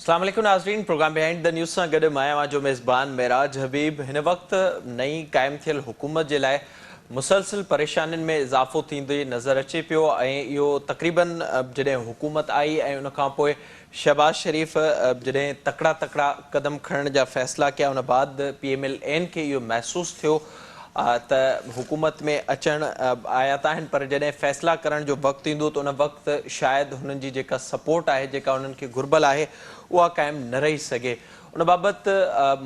अस्सलाम वालेकुम नाज़रीन। प्रोग्राम बिहाइंड द न्यूज़ सां गॾु मां जो मेज़बान मेराज हबीब। हिन वक़्तु नई क़ाइमु थियल हुकूमत जे लाइ मुसलसिल परेशानियुनि में इज़ाफ़ो थींदे नज़र अचे पियो ऐं इहो तक़रीबन जॾहिं हुकूमत आई ऐं उन खां पोइ शहबाज शरीफ़ जॾहिं तकड़ा क़दम खणण जा फ़ैसिला कया उन बाद PMLN खे इहो महसूसु थियो त हुकूमत में अचण आया त आहिनि, पर जॾहिं फ़ैसिला करण जो वक़्तु ईंदो त उन वक़्तु शायदि हुननि जी जेका सपोर्ट आहे, जेका उन्हनि खे घुर्बल आहे, उहा क़ाइमु न रही सघे। उन बाबति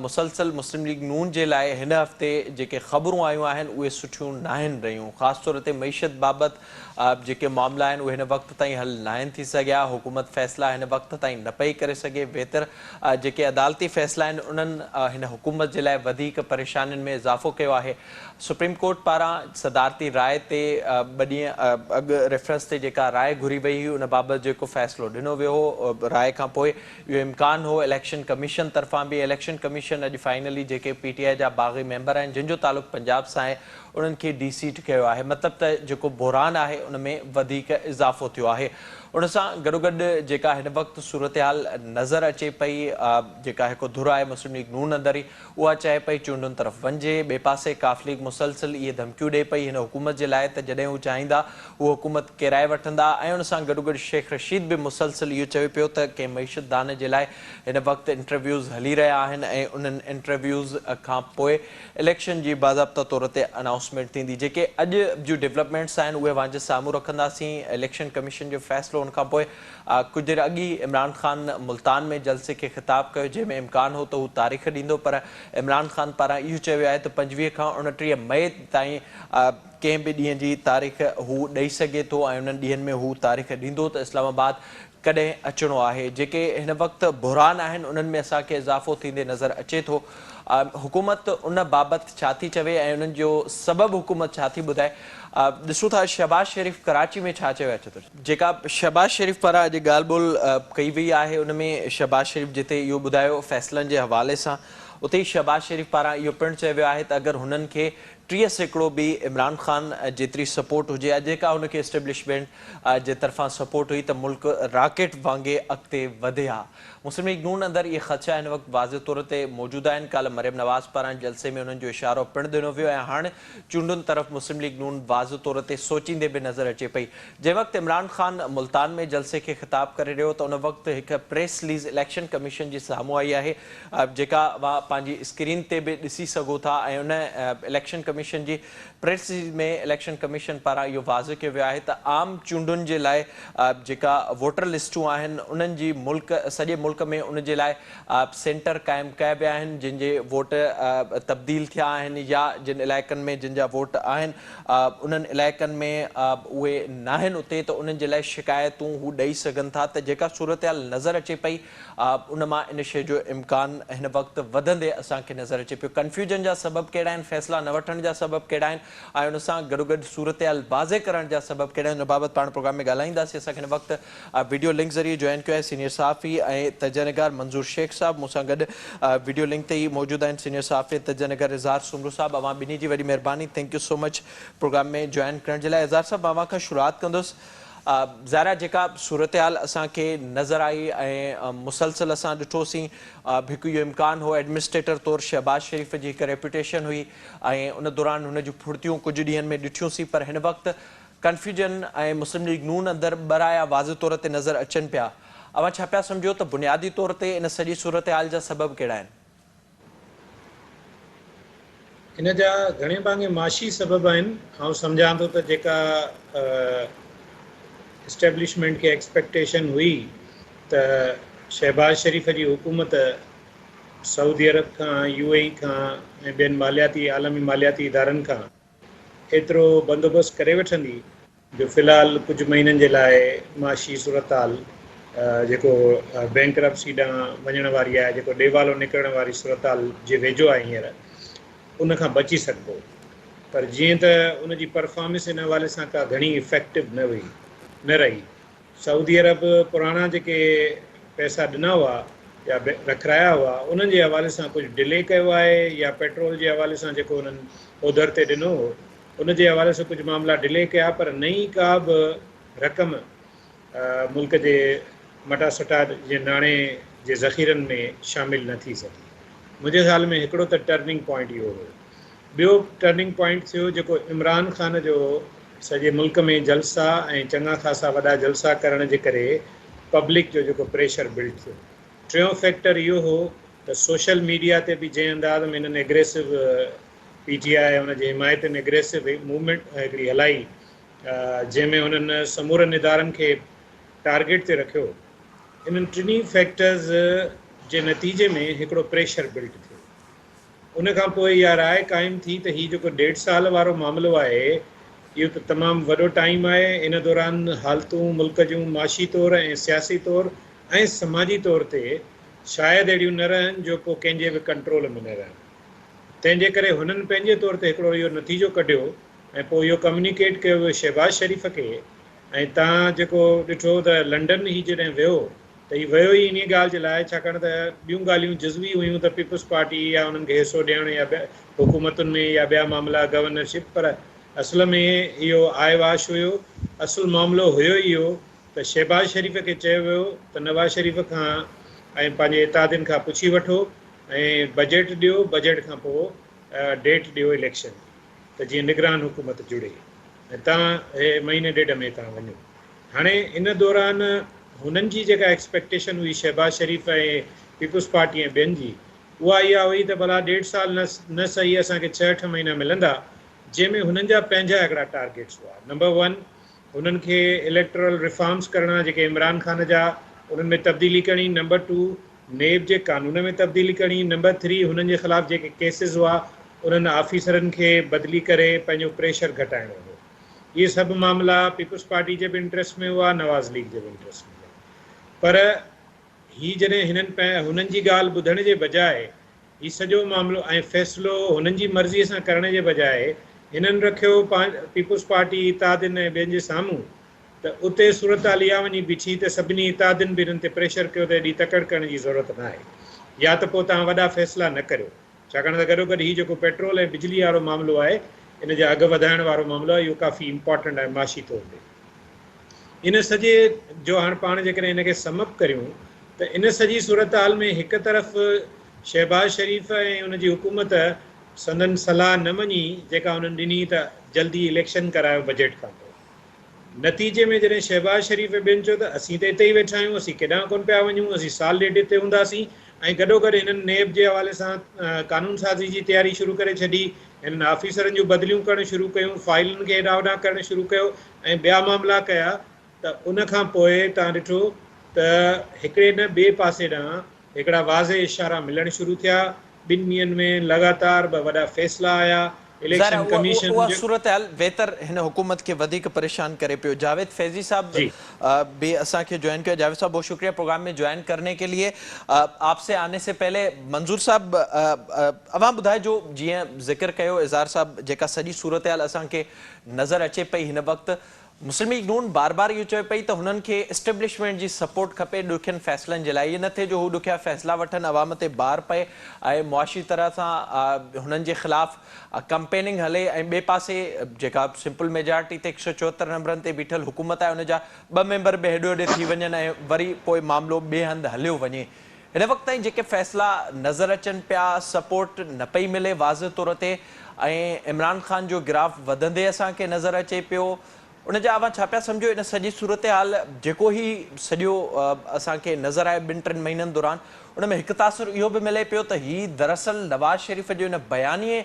मुसलसल मुस्लिम लीग नून जे लाइ हिन हफ़्ते जेके ख़बरूं आयूं आहिनि उहे सुठियूं न आहिनि रहियूं। ख़ासि तौर ते मईशत बाबति जेके मामला आहिनि उहे हिन वक़्त ताईं हल न आहिनि थी सघिया। हुकूमत फ़ैसिला हिन वक़्त ताईं न पई करे सघे। बहितर जेके अदालती फ़ैसिला आहिनि उन्हनि हिन हुकूमत जे लाइ वधीक परेशानियुनि में इज़ाफ़ो कयो आहे। सुप्रीम कोर्ट पारां सदारती राय ते ॿ ॾींहं अॻु रेफरेंस ते जेका राय घुरी वई हुई उन बाबति जेको फ़ैसिलो ॾिनो वियो हो, राय खां पोइ इहो इम्कानु हो इलेक्शन कमीशन तरफ़ां बि। इलेक्शन कमीशन अॼु फाइनली जेके PTI जा बाग़ी मेंबर आहिनि जिन जो तालुक़ु पंजाब सां आहे उन्हनि खे डीसीट कयो आहे। मतिलबु त जेको बहरान आहे उन में वधीक इज़ाफ़ो थियो आहे। उन सां गॾोगॾु जेका हिन वक़्तु सूरत हाल नज़र अचे पई, जेका हिकु धुर आहे मुस्लिम लीग नून अंदरि ई, उहा चए पई चूंडुनि तरफ़ वञिजे। ॿिए पासे काफ़ लीग मुसलसिल इहे धमकियूं ॾिए पई हिन हुकूमत जे लाइ त जॾहिं हू चाहींदा उहा हुकूमत किराए वठंदा। ऐं उन सां गॾोगॾु शेख रशीद बि मुसलसिल इहो चयो पियो त कंहिं मईशतदान जे लाइ हिन वक़्तु इंटरव्यूज़ हली रहिया आहिनि ऐं उन्हनि इंटरव्यूज़ खां पोइ इलेक्शन जी बाज़ाब्ता तौर ते अनाउंसमेंट थींदी। जेके अॼु जूं डेवलपमेंट्स आहिनि उहे वांझि साम्हूं रखंदासीं। इलेक्शन कमीशन जो फ़ैसिलो उन खां पोइ कुझु देरि अॻु ई इमरान ख़ान मुल्तान में जलसे खे ख़िताबु कयो जंहिंमें इम्कानु हो त हू तारीख़ ॾींदो, पर इमरान ख़ान पारां इहो चयो वियो आहे त 25 खां 29 मई ताईं कंहिं बि ॾींहं जी तारीख़ हू ॾेई सघे थो ऐं उन्हनि ॾींहंनि में हू तारीख़ ॾींदो त इस्लामाबाद कॾहिं अचिणो आहे। जेके हिन वक़्तु बहरान आहिनि उन्हनि में असांखे इज़ाफ़ो थींदे नज़र अचे थो। हुकूमत उन बाबति छा थी चवे ऐं उन्हनि जो सबबु हुकूमत छा थी ॿुधाए, ॾिसूं था। शहबाज शरीफ़ कराची में छा चयो आहे? जेका शहबाज शरीफ़ पारां अॼु ॻाल्हि ॿोल कई वई आहे उन में शहबाज शरीफ़ जिते इहो ॿुधायो फ़ैसिलनि जे हवाले सां, उते ई शहबाज शरीफ़ पारां इहो पिणु चयो वियो आहे त अगरि हुननि खे 30% बि इमरान ख़ान जेतिरी सपोर्ट हुजे या जेका हुनखे इस्टेब्लिशमेंट जे तरफ़ां सपोर्ट हुई त मुल्क रॉकेट वांगुरु अॻिते वधे हा। मुस्लिम लीग नून अंदरि इहे ख़दशा हिन वक़्तु वाज़े तौर ते मौजूदु आहिनि। काल्ह मरियम नवाज़ पारां जलसे में उन्हनि जो इशारो पिणु ॾिनो वियो ऐं हाणे चूंडुनि तरफ़ मुस्लिम लीग नून वाज़े तौर ते सोचींदे बि नज़र अचे पई। जंहिं वक़्तु इमरान ख़ान मुल्तान में जलसे खे ख़िताबु करे रहियो त उन वक़्तु हिकु प्रेस रिलीज़ इलेक्शन कमीशन जी साम्हूं आई आहे, जेका पंहिंजी स्क्रीन ते बि ॾिसी सघो था। ऐं उन इलेक्शन कमीशन जी प्रेस रिलीज़ में इलेक्शन कमीशन पारां इहो वाज़े कयो वियो आहे त आम चूंडुनि जे लाइ जेका वोटर लिस्टूं आहिनि उन्हनि जी सॼे मुल्क में उन जे लाइ सेंटर क़ाइमु कया विया आहिनि जिन जे वोट तब्दील थिया आहिनि या जिन इलाइक़नि में जिन जा वोट आहिनि उन्हनि इलाइक़नि में उहे न आहिनि उते, त उन्हनि जे लाइ शिकायतूं हू ॾेई सघनि था। त जेका सूरत हाल नज़र अचे पई उन मां इन शइ जो इम्कानु हिन वक़्तु वधंदे असांखे नज़र अचे पियो। कन्फ्यूजन जा सबबु कहिड़ा आहिनि, फ़ैसिला न वठण जा सबबु कहिड़ा आहिनि ऐं उन सां गॾोगॾु सूरत हाल वाज़े करण जा सबबु कहिड़ा आहिनि, उन बाबति पाण प्रोग्राम में ॻाल्हाईंदासीं। असांखे हिन वक़्तु वीडियो लिंक ज़रिए जॉइन कयो आहे सीनियर सहाफ़ी ऐं तजनिगार मंज़ूर शेख साहब। मूंसां गॾु वीडियो लिंक ते ई मौजूदु आहिनि सीनियर सहाफ़ी तजनिगार इज़हार सुमरू साहब। अवां ॿिन्ही जी वॾी महिरबानी, thank you so much program में जॉइन करण जे लाइ। इज़हार साहब, अवां खां शुरूआति कंदुसि। ज़ाहिर जेका सूरत हाल असांखे नज़र आई ऐं मुसलसिल असां ॾिठोसीं, हिकु इहो इम्कानु हो एडमिनिस्ट्रेटर तौरु शहबाज शरीफ़ जी हिकु रेपुटेशन हुई ऐं उन दौरान हुन जूं फुर्तियूं कुझु ॾींहंनि में ॾिठियूंसीं, पर हिन वक़्तु कन्फ्यूजन ऐं मुस्लिम लीग नून अंदरि ॿराया वाज़े तौर ते नज़र अचनि पिया। अवां छा पिया सम्झो त बुनियादी तौर ते इन सॼी सूरत हाल जा सबबु कहिड़ा आहिनि? इन जा घणे भाङे माशी सबबु आहिनि। ऐं सम्झां थो त जेका इस्टेब्लिशमेंट खे एक्सपेक्टेशन हुई त शहबाज शरीफ़ जी हुकूमत सऊदी अरब खां UAE खां ऐं ॿियनि मालियाती आलमी मालियाती इदारनि खां एतिरो बंदोबस्तु करे वठंदी जो फ़िलहालु कुझु महीननि जे लाइ माशी सूरत हाल जेको बैंकरप्सी ॾांहुं वञण वारी आहे, जेको ॾेवालो निकिरण वारी सूरत हाल जे वेझो आहे हींअर, उन खां बची सघिबो। पर जीअं त उन जी परफॉर्मेंस इन हवाले सां का घणी इफेक्टिव न रही। सऊदी अरब पुराणा जेके पैसा ॾिना हुआ या रखाया हुआ उन्हनि जे हवाले सां कुझु डिले कयो आहे या पेट्रोल जे हवाले सां जेको उन्हनि ओधर ते ॾिनो हो उन जे हवाले सां कुझु मामला डिले कया, पर नई का बि रक़म मुल्क जे मटा सटा जे नाणे जे ज़ख़ीरनि में शामिल न थी सघी। मुंहिंजे ख़्याल में हिकिड़ो त टर्निंग पॉइंट इहो हुयो। ॿियो टर्निंग पॉइंट थियो जेको इमरान ख़ान जो सॼे मुल्क में जलसा ऐं चङा ख़ासा वॾा जलसा करण जे करे पब्लिक जो जेको प्रेशर बिल्ड थियो। टियों फैक्टर इहो हो त सोशल मीडिया ते बि जंहिं अंदाज़ में हिननि एग्रेसिव PTI हुन जे हिमायत में एग्रेसिव मूवमेंट हिकिड़ी हलाई जंहिंमें हुननि समूरनि इदारनि खे टारगेट ते रखियो। इन्हनि टिनी फैक्टर्स जे नतीजे में हिकिड़ो प्रेशर बिल्ड थियो। उन खां पोइ इहा राय क़ाइमु थी त हीउ जेको 1.5 साल वारो मामिलो आहे इहो त तमामु वॾो टाइम आहे। इन दौरान हालतूं मुल्क जूं माशी तौरु ऐं सियासी तौरु ऐं समाजी तौर ते शायदि अहिड़ियूं न रहनि जो को कंहिंजे बि कंट्रोल में न रहनि। तंहिंजे करे हुननि पंहिंजे तौर ते हिकिड़ो इहो नतीजो कढियो ऐं पोइ इहो कम्युनिकेट कयो शहबाज शरीफ़ खे। ऐं तव्हां जेको ॾिठो त लंडन ही जॾहिं वियो त हीउ वियो ई इन ॻाल्हि जे लाइ छाकाणि त ॿियूं ॻाल्हियूं जज़वी हुयूं त पीपुल्स पार्टी या उन्हनि खे हिसो ॾियणु या हुकूमतुनि में या ॿिया मामला गवर्नरशिप, पर असल में इहो आयवाश हुयो। असुलु मामिलो हुयो ई इहो त शहबाज शरीफ़ खे चयो वियो त नवाज़ शरीफ़ खां ऐं पंहिंजे इतादियुनि खां पुछी वठो ऐं बजट ॾियो, बजट खां पोइ डेट ॾियो इलेक्शन त जीअं निगरान हुकूमत जुड़े ऐं तव्हां हे महीने ॾेढ में तव्हां वञो। हाणे इन दौरान हुननि जी जेका एक्सपेक्टेशन हुई शहबाज शरीफ़ ऐं पीपुल्स पार्टी ऐं ॿियनि जी, उहा इहा हुई त भला 1.5 साल न सही असांखे 6-8 महीना मिलंदा, जंहिंमें हुननि जा पंहिंजा हिकिड़ा टारगेट्स हुआ। नंबर 1 हुननि खे इलेक्टोरल रिफॉर्म्स करणा जेके इमरान ख़ान जा, उन्हनि में तब्दीली करणी। नंबर 2 नेब जे कानून में तब्दीली करणी। नंबर 3 हुननि जे ख़िलाफ़ जेके केसिस हुआ उन्हनि ऑफिसरनि खे बदिली करे पंहिंजो प्रेशर घटाइणो हो। इहे सभु मामला पीपुल्स पार्टी जे बि इंट्रस्ट में हुआ, नवाज़ लीग जे बि इंट्रस्ट में हुआ। पर ही जॾहिं हुननि जी ॻाल्हि ॿुधण जे बजाए हीउ सॼो मामिलो ऐं फ़ैसिलो हुननि जी मर्ज़ीअ सां करण जे बजाए हिननि रखियो पीपुल्स पार्टी इतादियुनि ऐं ॿियनि जे साम्हूं, त उते सूरत हाल इहा वञी बीठी त सभिनी इतादियुनि बि हिननि ते प्रेशर कयो त हेॾी तकड़ि करण जी ज़रूरत न आहे, या त पोइ तव्हां वॾा फ़ैसिला न करियो। छाकाणि त गॾोगॾु हीउ जेको पेट्रोल ऐं बिजली वारो मामिलो आहे, इन जा अघु वधाइण वारो मामिलो आहे, इहो काफ़ी इम्पॉर्टेंट आहे माशी तौर ते। इन सॼे जो हाणे पाण जेकॾहिं हिनखे समअप करियूं त इन सॼी सूरत हाल में हिकु तरफ़ शहबाज शरीफ़ ऐं उनजी हुकूमत संदन सलाह न मञी जेका उन्हनि ॾिनी त जल्दी इलेक्शन करायो बजट खां पोइ। नतीजे में जॾहिं शहबाज शरीफ़ ॿियनि चयो त असीं त हिते ई वेठा आहियूं, असीं केॾांहुं कोन पिया वञूं, असीं साल ॾेढ हिते हूंदासीं, ऐं गॾोगॾु हिननि नेब जे हवाले सां कानून साज़ी जी तयारी शुरू करे छॾी, हिननि ऑफिसरनि जूं बदिलियूं करणु शुरू कयूं, फाइलुनि खे हेॾां होॾां करणु शुरू कयो ऐं ॿिया मामला कया। त उन खां पोइ तव्हां ॾिठो त हिकिड़े न ॿिए पासे ॾांहुं हिकिड़ा वाज़े इशारा मिलणु शुरू थिया। 2 ॾींहंनि में लगातार वॾा फ़ैसिला आया। ज़ाहिर इलेक्शन कमीशन उहा सूरत हाल बहितर हिन हुकूमत खे वधीक परेशान करे पियो। जावेद फैज़ी साहब जी भी असांखे ज्वाइन किया। जावेद साहब बहुत शुक्रिया प्रोग्राम में ज्वाइन करने के लिए। आपसे आने से पहले मंजूर साहब अवां ॿुधाए जो जीअं ज़िक्र कयो इज़हार साहब, जेका सॼी सूरत हाल असांखे नज़र अचे पई हिन वक़्तु, मुस्लिम लीग नून बार बार इहो चए पई त हुननि खे इस्टेब्लिशमेंट जी सपोर्ट खपे ॾुखियनि फ़ैसिलनि जे लाइ। इहे न थिए जो हू ॾुखिया फ़ैसिला वठनि, अवाम ते बार पए ऐं मुआशी तरह सां हुननि जे ख़िलाफ़ कंपेनिंग हले, ऐं ॿिए पासे जेका सिंपल मेजॉरिटी ते 174 नंबरनि ते बीठल हुकूमत आहे उनजा 2 मेंबर बि हेॾो हेॾे थी वञनि ऐं वरी पोइ मामिलो ॿिए हंधि हलियो वञे। हिन वक़्त ताईं जेके फ़ैसिला नज़र अचनि पिया, सपोर्ट न पई मिले वाज़ तौर ते, ऐं इमरान ख़ान जो गिराफ़ वधंदे असांखे नज़र अचे पियो, उनजा अवां छा पिया सम्झो इन सॼी सूरत हाल जेको ही सॼो असांखे नज़र आयो 2-3 महीननि दौरान, उन में हिकु तासुर इहो बि मिले पियो त हीउ दरअसल नवाज़ शरीफ़ जो इन बयानीअ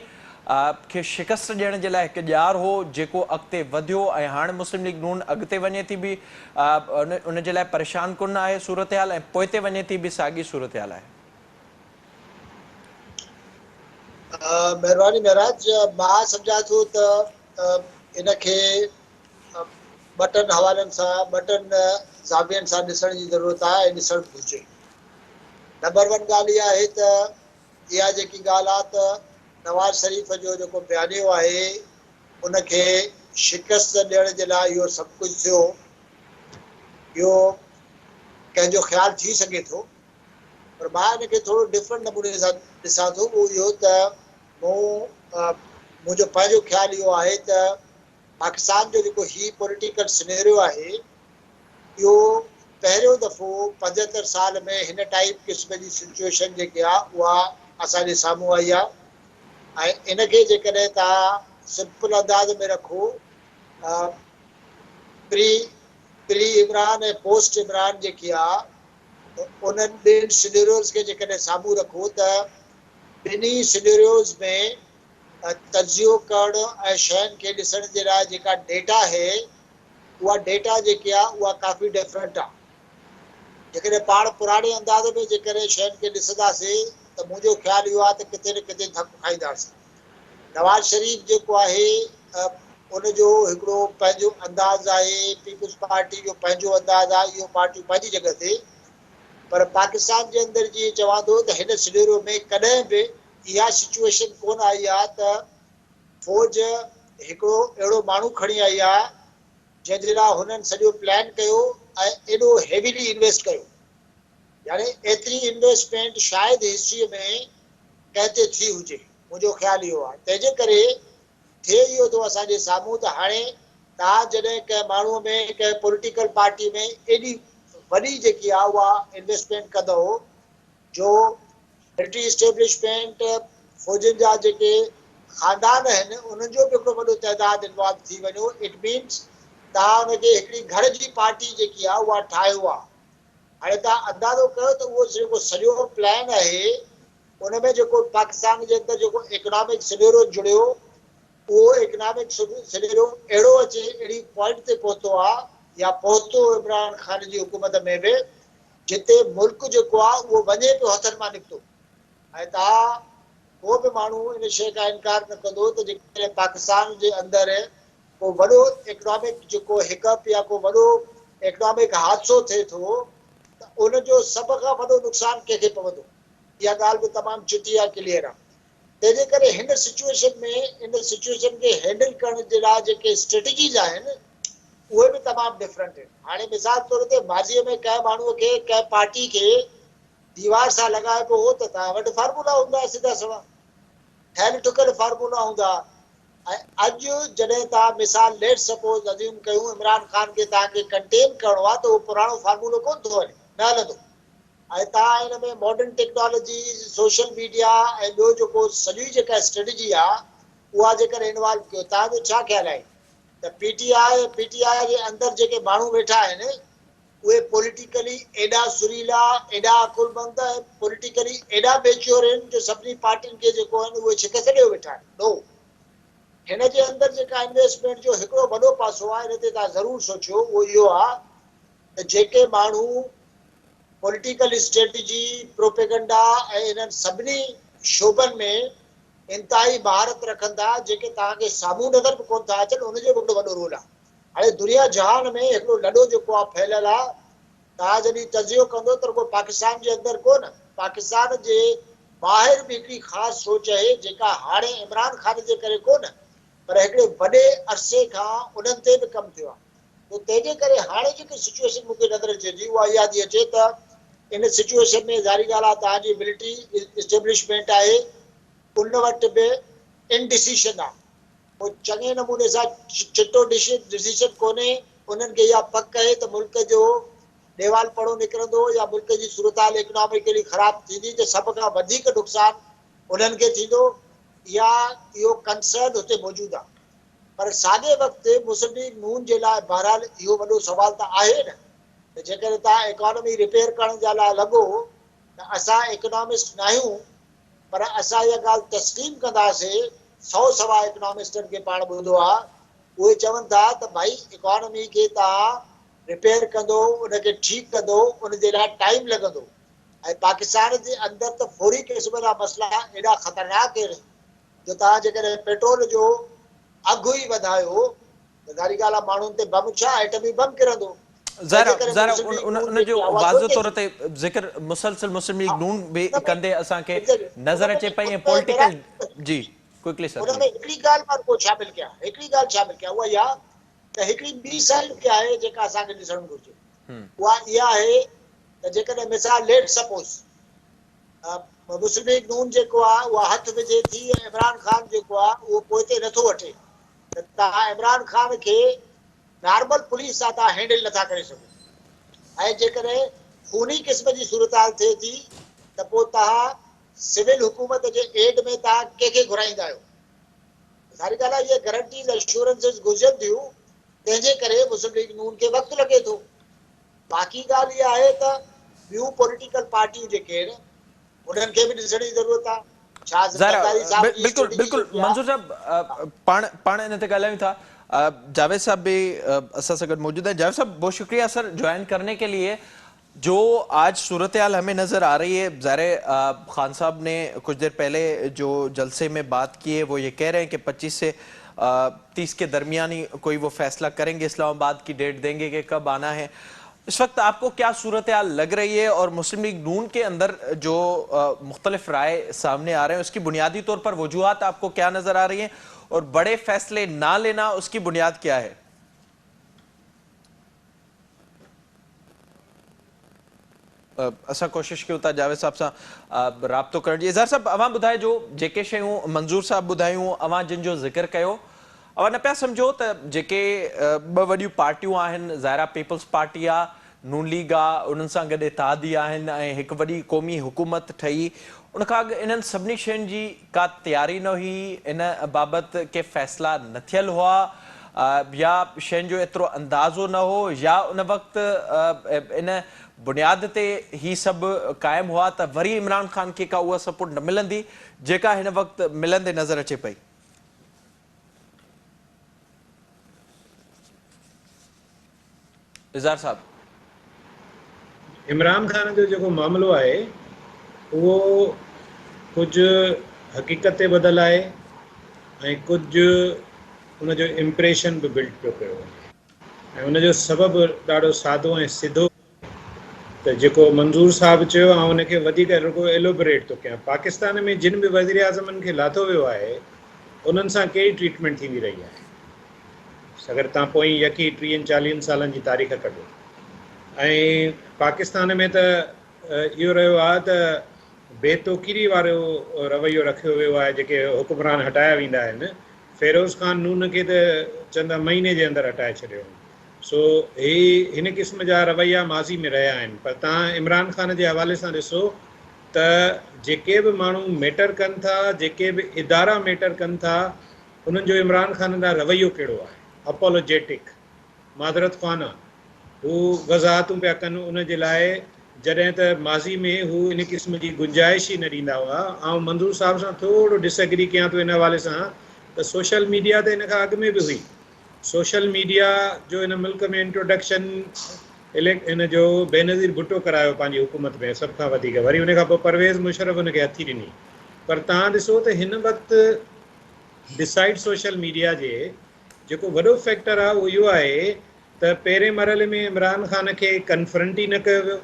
खे शिकस्त ॾियण जे लाइ हिकु ॼार हो जेको अॻिते वधियो, ऐं हाणे मुस्लिम लीग नून अॻिते वञे थी बि उन जे लाइ परेशान कुन आहे सूरत हाल, ऐं पोइ ते वञे थी बि साॻी सूरत हाल आहे। महिरबानी महराज, मां सम्झां थो त इनखे ॿ-3 हवालनि सां, 2-3 ज़ावियनि सां ॾिसण जी ज़रूरत आहे ऐं ॾिसणु घुरिजे। नंबर 1 ॻाल्हि इहा आहे त इहा जेकी ॻाल्हि आहे त नवाज़ शरीफ़ जो जेको बयानियो आहे उनखे शिकस्त ॾियण जे लाइ इहो सभु कुझु थियो, इहो कंहिंजो ख़्यालु थी सघे थो, पर मां इनखे थोरो डिफरेंट नमूने सां ॾिसां थो। उहो इहो त मुंहिंजो पंहिंजो ख़्यालु इहो आहे त पाकिस्तान जो जेको ही पॉलिटिकल सिनेरियो आहे इहो पहिरियों दफ़ो 75 साल में हिन टाइप क़िस्म जी सिचुएशन जेकी आहे उहा असांजे साम्हूं आई आहे। ऐं इनखे जेकॾहिं तव्हां सिंपल अंदाज़ में रखो, प्री प्री इमरान ऐं पोस्ट इमरान जेकी आहे उन्हनि ॿिनि सिनेरियोज़ खे जेकॾहिं साम्हूं रखो त ॿिन्ही सिनेरियोज़ में तजियो करणु ऐं शयुनि खे ॾिसण जे लाइ जेका डेटा आहे उहा डेटा जेकी आहे उहा काफ़ी डिफरेंट आहे। जेकॾहिं पाण पुराणे अंदाज़ में जेकॾहिं शयुनि खे ॾिसंदासीं त मुंहिंजो ख़्यालु इहो आहे त किथे न किथे धकु खाईंदासीं। नवाज़ शरीफ़ जेको आहे उनजो हिकिड़ो पंहिंजो अंदाज़ आहे, पीपुल्स पार्टी जो पंहिंजो अंदाज़ आहे, इहो पार्टियूं पंहिंजी जॻह ते, पर पाकिस्तान जे अंदरि जीअं चवां थो त हिन सिनेरियो में कॾहिं बि इहा सिचुएशन कोन आई आहे त फ़ौज हिकिड़ो अहिड़ो माण्हू खणी आई आहे जंहिंजे लाइ हुननि सॼो प्लान कयो ऐं एॾो हेवीली इन्वेस्ट कयो। यानी एतिरी इन्वेस्टमेंट शायदि हिस्ट्रीअ में कंहिं ते थी हुजे, मुंहिंजो ख़्यालु इहो आहे। तंहिंजे करे थिए इहो थो असांजे साम्हूं त हाणे तव्हां जॾहिं कंहिं माण्हूअ में कंहिं पॉलिटिकल पार्टी में एॾी वॾी जेकी आहे उहा इन्वेस्टमेंट कंदव जो मिलिट्री इस्टेब्लिशमेंट फ़ौजनि जा जेके ख़ानदान आहिनि उन्हनि जो बि हिकिड़ो वॾो तइदाद इन्वॉल्व थी वञो, इट मीन्स तव्हां हुनखे हिकिड़ी घर जी पार्टी जेकी आहे उहा ठाहियो आहे। हाणे तव्हां अंदाज़ो कयो त उहो जेको सॼो प्लान आहे उन में जेको पाकिस्तान जे अंदरि जेको इकोनॉमिक सिनेरियो जुड़ियो उहो इकोनॉमिक सिनेरियो अहिड़ो अचे, अहिड़ी पॉइंट ते पहुतो आहे या पहुतो इमरान ख़ान जी हुकूमत में बि जिते मुल्क जेको आहे उहो वञे पियो हथनि मां निकितो। ऐं तव्हां को बि माण्हू इन शइ खां इनकार न कंदो त जेकॾहिं पाकिस्तान जे अंदरि को वॾो इकोनॉमिक जेको हिकअप या को वॾो इकोनॉमिक हादसो थिए थो त उनजो सभ खां वॾो नुक़सानु कंहिंखे पवंदो। इहा ॻाल्हि बि तमामु चिटी आहे, क्लियर आहे। तंहिंजे करे हिन सिचुएशन में इन सिचुएशन खे हैंडल करण जे लाइ जेके स्ट्रेटजीज़ आहिनि उहे बि तमामु डिफरेंट आहिनि। हाणे मिसाल तौर ते माज़ीअ में कंहिं माण्हूअ खे कंहिं पार्टी खे दीवार सां लॻाए पियो हो त तव्हां वटि फार्मूला हूंदा, सिधा सवा ठहियल ठुकियल फार्मूला हूंदा। ऐं अॼु जॾहिं तव्हां मिसाल लेट सपोज अज़्यूम कयूं इमरान ख़ान खे तव्हांखे कंटेन करिणो आहे त उहो पुराणो फार्मूलो कोन थो हले, न हलंदो। ऐं तव्हां हिन में मॉडर्न टेक्नोलॉजी, सोशल मीडिया ऐं ॿियो जेको सॼी जेका स्ट्रेटजी आहे उहा जेकर इन्वॉल्व कयो, तव्हांजो छा ख़्यालु आहे त पीटीआई जे अंदरि जेके माण्हू वेठा आहिनि उहे पॉलिटिकली एॾा सुरीला, एॾा अकुलमंद ऐं पॉलिटिकली एॾा मेच्योर आहिनि जो सभिनी पार्टियुनि खे जेको आहिनि उहे शिकस्त ॾेई वेठा आहिनि? नो। हिन जे अंदरि जेका इन्वेस्टमेंट जो हिकिड़ो वॾो पासो आहे, हिन ते तव्हां ज़रूरु सोचियो, उहो इहो आहे त जेके माण्हू पॉलिटिकल स्ट्रेटजी, प्रोपेगेंडा ऐं इन्हनि सभिनी शोबनि में इंतिहाई महारत रखनि था, जेके तव्हांखे साम्हूं नज़र बि कोन था अचनि, उनजो बि हिकिड़ो वॾो रोल आहे। हाणे दुनिया जहान में हिकिड़ो लॾो जेको आहे फैलियल आहे, तव्हां जॾहिं तजियो कंदो त रुगो पाकिस्तान जे अंदरि कोन, पाकिस्तान जे ॿाहिरि बि हिकिड़ी ख़ासि सोच आहे जेका हाणे इमरान ख़ान जे करे कोन पर हिकिड़े वॾे अरसे खां उन्हनि ते बि कमु थियो आहे। त तंहिंजे करे हाणे जेकी सिचुएशन मूंखे नज़र अचे थी उहा इहा थी अचे त इन सिचुएशन में ज़ाहिरी ॻाल्हि आहे तव्हांजी मिलिट्री इस्टेब्लिशमेंट आहे, उन वटि बि इनडिसीशन आहे। पोइ चङे नमूने सां चिटो डिसीशन कोन्हे, उन्हनि खे इहा पक आहे त मुल्क जो देवाल पड़ो निकिरंदो या मुल्क जी सूरत इकोनॉमिकली ख़राब थींदी त सभ खां वधीक नुक़सानु उन्हनि खे थींदो, या इहो कंसर्न हुते मौजूदु आहे। पर साॻे वक़्तु मुस्लिम लीग नून जे लाइ बहरहाल इहो वॾो सुवाल त आहे न त जेकॾहिं तव्हां इकोनॉमी रिपेयर करण जे लाइ लॻो त असां इकोनॉमिस्ट न आहियूं, पर असां इहा ॻाल्हि तस्लीम कंदासीं। 100 सवा इकोनॉमिस्टनि खे पाण ॿुधो आहे, उहे चवनि था त भाई इकोनॉमी खे तव्हां रिपेयर कंदो, उनखे ठीकु कंदो, उन जे लाइ टाइम लॻंदो। ऐं पाकिस्तान जे अंदरि त फौरी क़िस्म जा मसइला एॾा ख़तरनाक आहिनि जो तव्हां जेकॾहिं पेट्रोल जो अघु ई वधायो त ज़ाहिरी ॻाल्हि आहे माण्हुनि ते बम छा एटमी बम किरंदो। ज़रा उन जो वाज़ो तौर ते ज़िक्र मुसलसल मुस्लिम लीग नून बि कंदे असांखे नज़र अचे पई ऐं पॉलिटिकल जी क्विकली सर उन में हिकिड़ी ॻाल्हि मां को शामिल कयां, हिकिड़ी ॻाल्हि शामिल कयां, उहा इहा त हिकिड़ी ॿी साइड बि आहे जेका असांखे ॾिसणु घुरिजे। उहा इहा आहे त जेकॾहिं मिसाल लेट सपोज मुस्लिम लीग नून जेको आहे उहा हथु विझे थी ऐं इमरान ख़ान जेको आहे उहो पोइते नथो वठे त तव्हां इमरान ख़ान खे नॉर्मल पुलिस सां तव्हां हैंडल नथा करे सघो। ऐं जेकॾहिं खूनी क़िस्म जी सूरत हाल थिए थी त पोइ तव्हां सिविल हुकूमत जे एड में तव्हां कंहिंखे घुराईंदा आहियो। सारी ॻाल्हि आहे, इहे गारंटीज़ एश्योरेंसिस घुरिजनि थियूं, तंहिंजे करे मुस्लिम लीग नून खे वक़्तु लॻे थो। बाक़ी ॻाल्हि इहा आहे त ॿियूं पॉलिटिकल पार्टियूं जेके आहिनि उन्हनि खे बि ॾिसण जी ज़रूरत आहे। छा ज़ाहिर ज़रदारी साहब जी बिल्कुलु स्ट्रेटेजी बिल्कुलु जेकी मंजूर आहे, साहब पाण इन ते ॻाल्हायूं था। जावेद साहब भी असां सां गॾु मौजूद है। जावेद साहब बहुत शुक्रिया सर ज्वाइन करने के लिए। जो आज सूरत हाल हमें नज़र आ रही है, ज़ाहिर खान साहब ने कुछ देर पहले जो जलसे में बात की है वो ये कह रहे हैं कि 25 से 30 के दरमियान ही कोई वो फैसला करेंगे, इस्लामाबाद की डेट देंगे कि कब आना है। इस वक्त आपको क्या सूरत हाल लग रही है और मुस्लिम लीग नून के अंदर जो मुख्तलिफ राय सामने आ रहे हैं उसकी बुनियादी तौर पर वजूहात आपको क्या नजर आ रही हैं और बड़े फैसले ना लेना उसकी बुनियाद क्या है? असां कोशिश कयूं था जावेद साहब सां राब्तो करण जी। इज़हार साहब अवां ॿुधाए जो जेके शयूं मंजूर साहब ॿुधायूं, अवां जिन जो ज़िक्र कयो, अवां न पिया सम्झो त जेके ॿ वॾियूं पार्टियूं आहिनि, ज़ाहिरा पीपल्स पार्टी आहे, नून लीग आहे, उन्हनि सां गॾु इत्तेहादी आहिनि ऐं हिकु वॾी क़ौमी हुकूमत ठही, उनखां अॻु इन्हनि सभिनी शयुनि जी का तयारी न हुई, इन बाबति के फ़ैसिला न थियल हुआ, या शयुनि जो एतिरो अंदाज़ो न हो, या उन वक़्तु इन बुनियाद ते ही सभु क़ाइमु हुआ त वरी इमरान ख़ान खे का उहा सपोर्ट न मिलंदी जेका हिन वक़्तु मिलंदे नज़र अचे पई? इज़हार साहब, इमरान ख़ान जो जेको मामिलो आहे उहो कुझु हक़ीक़त ते ॿधल आहे ऐं कुझु उनजो इम्प्रेशन बि बिल्ड पियो कयो ऐं उनजो सबबु ॾाढो सादो ऐं सिधो त जेको मंज़ूर साहब चयो ऐं उनखे वधीक रुॻो एलोबरेट थो कयां। पाकिस्तान में जिन बि वज़ीर आज़मनि खे लाथो वियो आहे उन्हनि सां कहिड़ी ट्रीटमेंट थींदी रही आहे, अगरि तव्हां पोइ यकी 30-40 सालनि जी तारीख़ कढो। ऐं पाकिस्तान में त इहो रहियो आहे त बेतौकीरी वारो रवैयो रखियो वियो आहे, जेके हुक्मरान हटाया वेंदा आहिनि। फ़िरोज़ ख़ान नून खे त चवंदा महीने जे अंदरि हटाए छॾियो। सो हिन क़िस्म जा रवैया माज़ी में रहिया आहिनि। पर तव्हां इमरान ख़ान जे हवाले सां ॾिसो त जेके बि माण्हू मैटर कनि था, जेके बि इदारा मैटर कनि था, उन्हनि जो इमरान ख़ान ॾांहुं रवैयो कहिड़ो आहे? अपोलोजेटिक, मादरत ख़्वाना। हू वज़ाहतूं पिया कनि उन जे लाइ जॾहिं त माज़ी में हू इन क़िस्म जी गुंजाइश ई न ॾींदा हुआ। ऐं मंज़ूर साहब सां थोरो डिसएग्री कयां थो इन हवाले सां त सोशल मीडिया ते इन खां अॻु में बि हुई। सोशल मीडिया जो इन मुल्क में इंट्रोडक्शन इन जो बेनज़ीर भुट्टो करायो पंहिंजी हुकूमत में सभ खां वधीक, वरी उन खां पोइ परवेज़ मुशर्रफ उनखे हथी ॾिनी। पर तव्हां ॾिसो त हिन वक़्तु डिसाइड सोशल मीडिया जे जेको वॾो फैक्टर आहे उहो इहो आहे त पहिरें मरहले में इमरान ख़ान खे कन्फ्रंट ई न कयो वियो,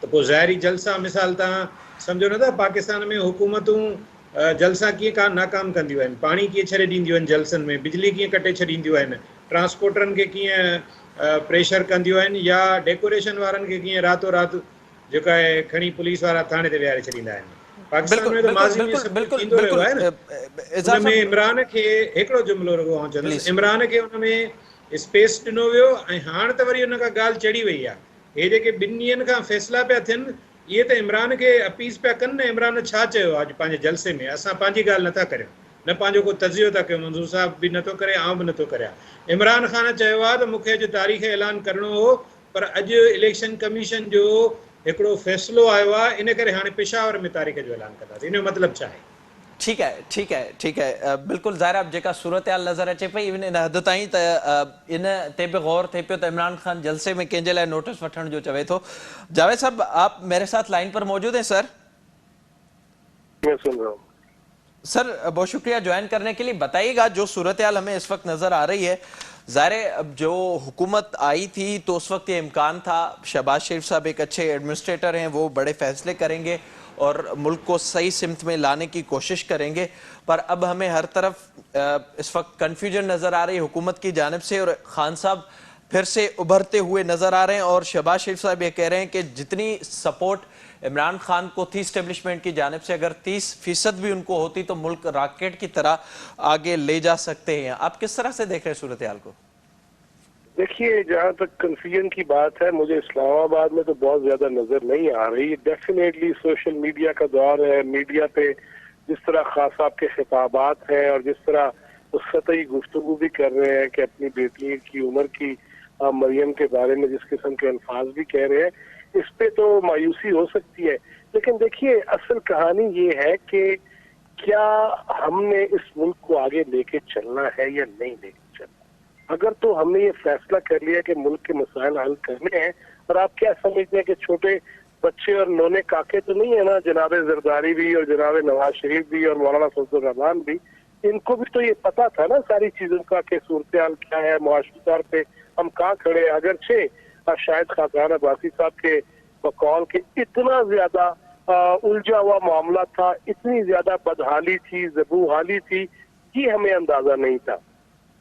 त पोइ ज़ाहिरी जलसा, मिसाल तव्हां सम्झो नथा पाकिस्तान में हुकूमतूं जलसा कीअं नाकाम कंदियूं आहिनि, पाणी कीअं छॾे ॾींदियूं आहिनि जलसनि में, बिजली कीअं कटे छॾींदियूं आहिनि, ट्रांसपोर्टरनि खे कीअं प्रेशर कंदियूं आहिनि, या डेकोरेशन वारनि खे कीअं रातो राति जेका आहे खणी पुलिस वारा थाणे ते विहारे छॾींदा आहिनि। पाकिस्तान में बिल्कुल त बिल्कुल माज़ी में बिल्कुल सभु बिल्कुल थींदो रहियो बिल्कुल आहे न। इज़हार उन में साहब इमरान खे हिकिड़ो जुमिलो रुॻो आउं चवंदुसि, प्लीज़। इमरान खे उन में स्पेस ॾिनो वियो ऐं हाणे त वरी हुन खां ॻाल्हि चढ़ी वई आहे। हे जेके 2 ॾींहंनि खां फ़ैसिला पिया थियनि इहे त इमरान खे अपीस पिया कनि न, इमरान छा चयो अॼु पंहिंजे जलसे में, असां पंहिंजी ॻाल्हि नथा करियूं, न पंहिंजो को तज़ियो था कयूं, मंज़ूर साहब बि नथो करे, आउं बि नथो करियां। इमरान ख़ान चयो आहे त मूंखे अॼु तारीख़ ऐलान करिणो हो, पर अॼु इलेक्शन कमीशन जो हिकिड़ो फ़ैसिलो आयो आहे, इन करे हाणे पेशावर में तारीख़ जो ऐलान कंदासीं। इन जो मतिलबु छा आहे? ठीक है ठीक है ठीक है बिल्कुल ज़ाहिर आहे जेका सूरत हाल नज़र अचे पई इवन इन हद ताईं त इन ते बि गौर थिए पियो त इमरान खान जलसे में कंहिंजे लाइ नोटिस वठण जो चवे थो। जावेद साहब आप मेरे साथ लाइन पर मौजूद हैं सर? मैं सुन रहा हूँ सर बहुत शुक्रिया ज्वाइन करने के लिए। बताइएगा जो सूरत हाल हमें इस वक्त नज़र आ रही है, ज़ाहिर जो हुकूमत आई थी तो उस वक्त ये इम्कान था शहबाज शरीफ साहब एक अच्छे एडमिनिस्ट्रेटर हैं, वो बड़े फैसले करेंगे और मुल्क को सही सिमत में लाने की कोशिश करेंगे, पर अब हमें हर तरफ इस वक्त कन्फ्यूजन नज़र आ रही है हुकूमत की जानिब से और खान साहब फिर से उभरते हुए नज़र आ रहे हैं और शहबाज शरीफ साहब ये कह रहे हैं कि जितनी सपोर्ट इमरान खान को थी इस्टेब्लिशमेंट की जानिब से अगर 30% भी उनको होती तो मुल्क रॉकेट की तरह आगे ले जा सकते हैं। आप किस तरह से देख रहे हैं सूरत हाल को? देखिए, जहाँ तक कंफ्यूजन की बात है, मुझे इस्लामाबाद में तो बहुत ज्यादा नजर नहीं आ रही। डेफिनेटली सोशल मीडिया का दौर है। मीडिया पे जिस तरह खास साहब के खिताबात हैं और जिस तरह वो सतही गुफ्तगू भी कर रहे हैं कि अपनी बेटी की उम्र की मरियम के बारे में जिस किस्म के अल्फाज भी कह रहे हैं, इस पे तो मायूसी हो सकती है। लेकिन देखिए, असल कहानी ये है कि क्या हमने इस मुल्क को आगे लेके चलना है या नहीं लेके चलना। अगर तो हमने ये फैसला कर लिया कि मुल्क के मसाइल हल करने हैं, और आप क्या समझते हैं कि छोटे बच्चे और नोने काके तो नहीं है ना, जनाब जरदारी भी और जनाब नवाज शरीफ भी और मौलाना फजल रहमान भी, इनको भी तो ये पता था ना सारी चीजों का कि सूरत हाल क्या है, मुआशी तौर पे हम कहाँ खड़े हैं। अगरचे शायद खाकान अब्बासी साहब के बकौल के इतना ज्यादा उलझा हुआ मामला था, इतनी ज्यादा बदहाली थी, जबूहाली थी, ये हमें अंदाजा नहीं था।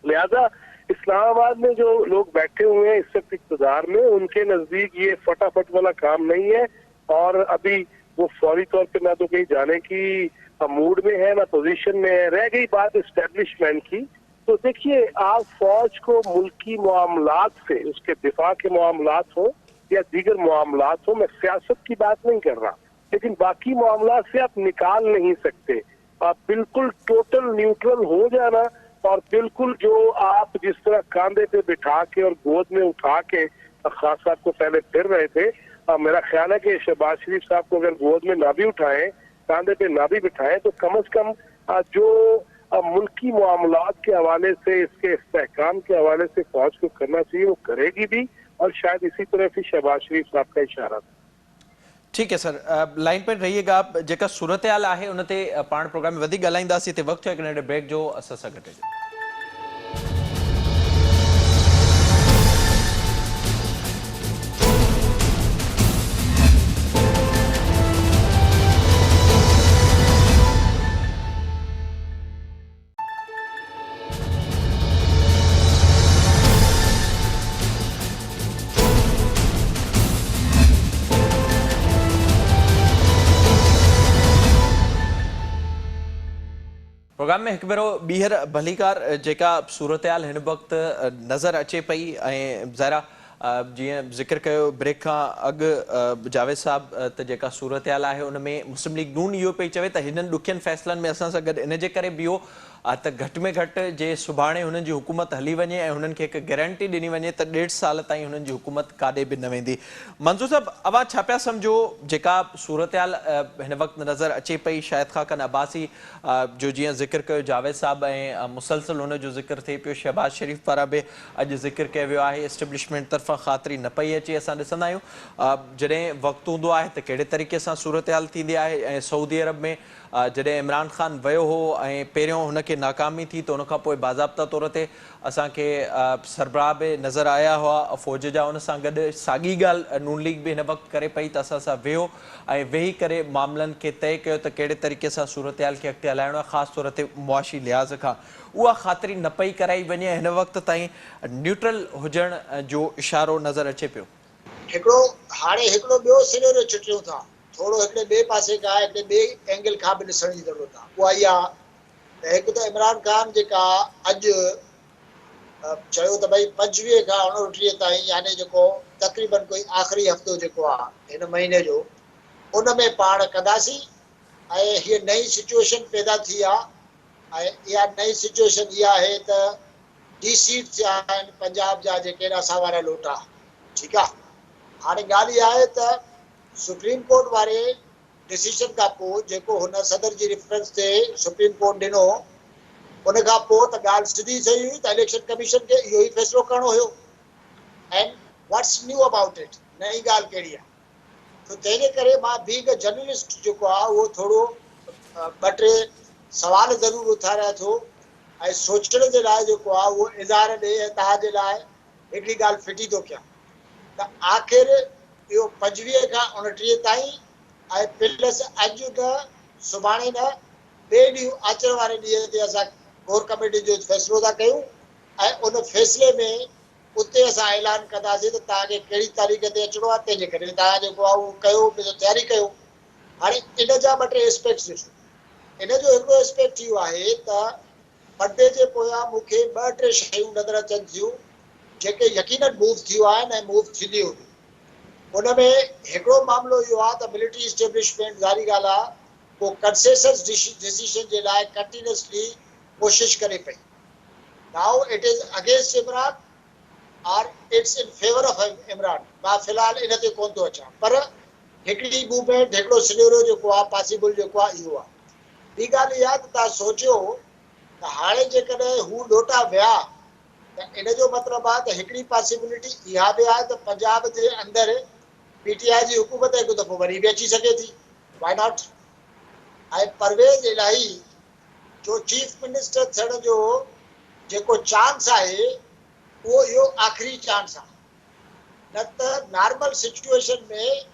लिहाजा इस्लामाबाद में जो लोग बैठे हुए हैं इस वक्त इक़्तिदार में, उनके नजदीक ये फटाफट वाला काम नहीं है, और अभी वो फौरी तौर पे ना तो कहीं जाने की मूड में है ना पोजीशन में है। रह गई बात इस्टेब्लिशमेंट की, तो देखिए, आप फौज को मुल्की मामलात से, उसके दिफा के मामलात हो या दीगर मामलात हो, मैं सियासत की बात नहीं कर रहा, लेकिन बाकी मामलात से आप निकाल नहीं सकते। आप बिल्कुल टोटल न्यूट्रल हो जाना, और बिल्कुल जो आप जिस तरह कांधे पे बिठा के और गोद में उठा के खास साहब को पहले फिर रहे थे, मेरा ख्याल है कि शहबाज शरीफ साहब को अगर गोद में ना भी उठाएं, कांधे पे ना भी बिठाएं, तो कम से कम जो मुल्की मामलात के हवाले से, इसके इस्तेहकाम के हवाले से फौज को करना चाहिए, वो करेगी भी, और शायद इसी तरह से शहबाज शरीफ साहब का इशारा था। ठीक है सर, लाइन पर रहिएगा आप। जेका सूरत हाल आहे उन ते पाण प्रोग्राम में वधीक ॻाल्हाईंदासीं। ते वक़्तु हिकु नंढे ब्रेक जो, असां सां गॾु रहिजो। प्रोग्राम में हिकु भेरो ॿीहर भलीकार जेका सूरत हाल हिन वक़्तु नज़र अचे पई, ऐं ज़रा जीअं ज़िक्र कयो ब्रेक खां अॻु जावेद साहब, त जेका सूरत हाल आहे उन में मुस्लिम लीग नून इहो पई चवे त हिननि ॾुखियनि फ़ैसिलनि में असां सां गॾु इन जे करे बीहो त घटि में घटि जे सुभाणे हुननि जी हुकूमत हली वञे ऐं हुननि खे हिकु गारंटी ॾिनी वञे त 1.5 साल ताईं हुननि जी हुकूमत काॾे बि न वेंदी। मंज़ूर साहब, अवां छा पिया सम्झो जेका सूरत हाल हिन वक़्तु नज़र अचे पई, शाहिद खाकन अब्बासी जो जीअं ज़िक्र कयो जावेद साहब, ऐं मुसलसल हुन जो ज़िक्र थिए पियो, शहबाज शरीफ पारां बि अॼु ज़िक्र कयो वियो आहे, एस्टेब्लिशमेंट तरफ़ां ख़ातिरी न पई अचे। असां ॾिसंदा आहियूं जॾहिं वक़्तु हूंदो आहे त कहिड़े तरीक़े सां सूरत हाल थींदी आहे, ऐं सऊदी अरब में जॾहिं इमरान ख़ान वियो हो ऐं पहिरियों हुनखे नाकामी थी, त उनखां पोइ बाज़ाब्ता तौर ते असांखे सरबराह बि नज़र आया हुआ फ़ौज जा। उन सां गॾु साॻी ॻाल्हि नून लीग बि हिन वक़्तु करे पई त असां सां वेहो ऐं वेही करे मामलनि खे तइ कयो त कहिड़े तरीक़े सां सूरत हाल खे अॻिते हलाइणो आहे, ख़ासि तौर ते मुआशी लिहाज़ खां। उहा ख़ातिरी न पई कराई वञे, हिन वक़्त ताईं न्यूट्रल हुजण जो इशारो नज़र अचे पियो। हाणे हिकिड़ो ॿियो सिनेरियो चिटियूं था, थोरो हिकिड़े ॿिए पासे खां, हिकिड़े ॿिए एंगल खां बि ॾिसण जी ज़रूरत आहे। उहा इहा त हिकु त इमरान ख़ान जेका अॼु चयो त भई 25 खां 29 ताईं, यानी जेको तक़रीबन कोई आख़िरी हफ़्तो जेको आहे हिन महीने जो, उन में पाण कंदासीं, ऐं हीअ नई सिचुएशन पैदा थी आहे। ऐं इहा नई सिचुएशन इहा आहे त DC थिया आहिनि पंजाब जा जेके असां वारा लोटा, ठीकु आहे। हाणे ॻाल्हि इहा आहे त सुप्रीम कोर्ट वारे डिसीजन खां पोइ जेको हुन सदर जी रेफरेंस ते सुप्रीम कोर्ट ॾिनो, उन खां पोइ त ॻाल्हि सिधी सही हुई त इलेक्शन कमीशन खे इहो ई फ़ैसिलो करिणो हुयो। And what's knew about it, नई ॻाल्हि कहिड़ी आहे? त तंहिंजे करे मां बीइंग अ जर्नलिस्ट जेको आहे उहो थोरो 2-3 सवाल ज़रूरु उथारिया थो, ऐं सोचण जे लाइ जेको आहे उहो इज़हार ॾे, ऐं तव्हांजे लाइ हिकिड़ी ॻाल्हि फिटी थो कयां त आख़िर इहो 25 खां 29 ताईं, ऐं प्लस अॼु न सुभाणे न ॿिए ॾींहुं अचण वारे ॾींहं ते असां कोर कमेटी जो फ़ैसिलो था कयूं, ऐं उन फ़ैसिले में उते असां ऐलान कंदासीं त तव्हांखे कहिड़ी तारीख़ ते अचिणो आहे, तंहिंजे करे तव्हां जेको आहे उहो कयो, तयारी कयो। हाणे इन जा 2-3 एस्पेक्ट्स ॾिसो। इन जो हिकिड़ो एस्पेक्ट इहो आहे त पर्दे जे पोयां मूंखे 2-3 शयूं नज़र अचनि थियूं जेके यकीनन मूव थियो आहिनि ऐं मूव थींदियूं उन में हिकिड़ो मामिलो इहो आहे त मिलिट्री इस्टेब्लिशमेंट ज़ारी ॻाल्हि आहे को कंसेसस डिसीजन जे लाइ कंटिन्यूसली कोशिश करे पई now it is against Imran और it's in favour of Imran मां फ़िलहाल इन ते कोन थो अचां पर हिकिड़ी मूवमेंट हिकिड़ो सिनेरियो जेको आहे पॉसिबल जेको आहे इहो आहे ॿी ॻाल्हि इहा त तव्हां सोचियो त हाणे जेकॾहिं हू लोटा विया त इन जो मतिलबु आहे त हिकिड़ी पॉसिबिलिटी इहा बि आहे त पंजाब जे अंदरि पीटीआई जी हुकूमत हिकु दफ़ो वरी बि अची सघे थी वाई नॉट ऐं परवेज़ इलाही जो चीफ मिनिस्टर थियण जो जेको चांस आहे उहो इहो आख़िरी चांस आहे न त नॉर्मल सिचुएशन में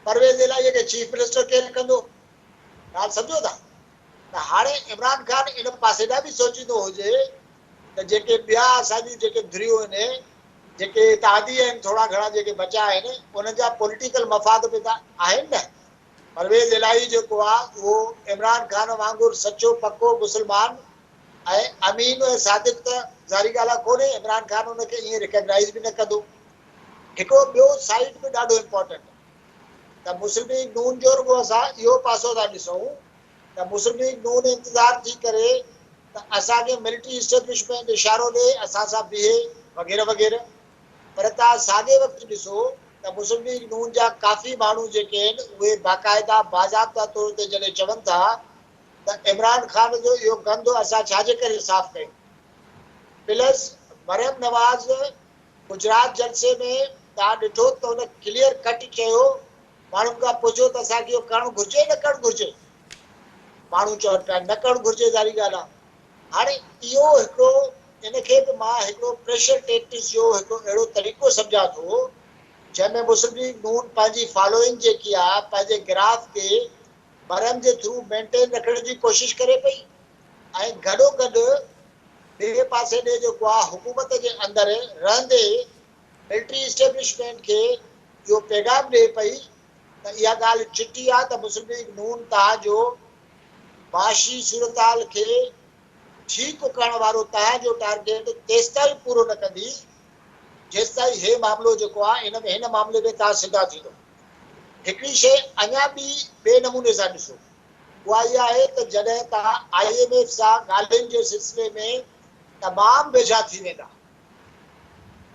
परवेज़ इलाही खे चीफ मिनिस्टर केरु कंदो ॻाल्हि सम्झो था त हाणे इमरान ख़ान इन पासे ॾांहुं बि सोचींदो हुजे त जेके ॿिया असांजी जेके धुरियूं आहिनि जेके तादी आहिनि थोरा घणा जेके बचा आहिनि उन्हनि जा पॉलिटिकल मफ़ाद बि त आहिनि न परवेज़ इलाही जेको आहे उहो इमरान ख़ान वांगुरु सचो पको मुस्लमान ऐं अमीन ऐं सादिक त ज़ारी ॻाल्हि आहे कोन्हे इमरान ख़ान उनखे ईअं रिकग्नाइज़ बि न कंदो हिकिड़ो ॿियो साइड बि ॾाढो इम्पोर्टेंट त मुस्लिम लीग नून जो रुॻो असां इहो पासो था ॾिसूं त मुस्लिम लीग नून इंतज़ारु थी करे त असांखे मिलिट्री इस्टेब्लिशमेंट इशारो ॾे असां सां बीहे वग़ैरह वग़ैरह पर तव्हां साॻे वक़्तु ॾिसो त मुस्लिम लीग नून जा काफ़ी माण्हू जेके आहिनि उहे बाक़ाइदा बाज़ाब्ता तौर ते जॾहिं चवनि था त इमरान ख़ान जो इहो गंद असां छाजे करे साफ़ कयूं प्लस मरियम नवाज़ गुजरात जलसे में तव्हां ॾिठो त हुन क्लियर कट चयो माण्हुनि खां पुछो त असांखे इहो करणु घुरिजे न करणु घुरिजे माण्हू चवनि पिया न करणु घुरिजे ज़ारी ॻाल्हि आहे हाणे इहो हिकिड़ो इनखे बि मां हिकिड़ो प्रेशर टेक्टिक्स जो हिकिड़ो अहिड़ो तरीक़ो सम्झां थो जंहिंमें मुस्लिम लीग नून पंहिंजी फॉलोइंग जेकी आहे पंहिंजे ग्राफ खे मरियम जे थ्रू मेंटेन रखण जी कोशिशि करे पई ऐं गॾोगॾु ॿिए पासे ॾे जेको आहे हुकूमत जे अंदरि रहंदे मिलिट्री इस्टेब्लिशमेंट खे इहो पैगाम ॾिए पई त इहा ॻाल्हि चिटी आहे त मुस्लिम लीग नून तव्हांजो माशी सूरताल खे ठीकु करण वारो तव्हांजो टारगेट तेसिताईं पूरो न कंदी जेसिताईं हे मामिलो जेको आहे हिन मामले में तव्हां सिधा थींदो हिकिड़ी शइ अञा बि ॿिए नमूने सां ॾिसो उहा इहा आहे त जॾहिं तव्हां IMF सां ॻाल्हियुनि जे सिलसिले में तमामु वेझा थी वेंदा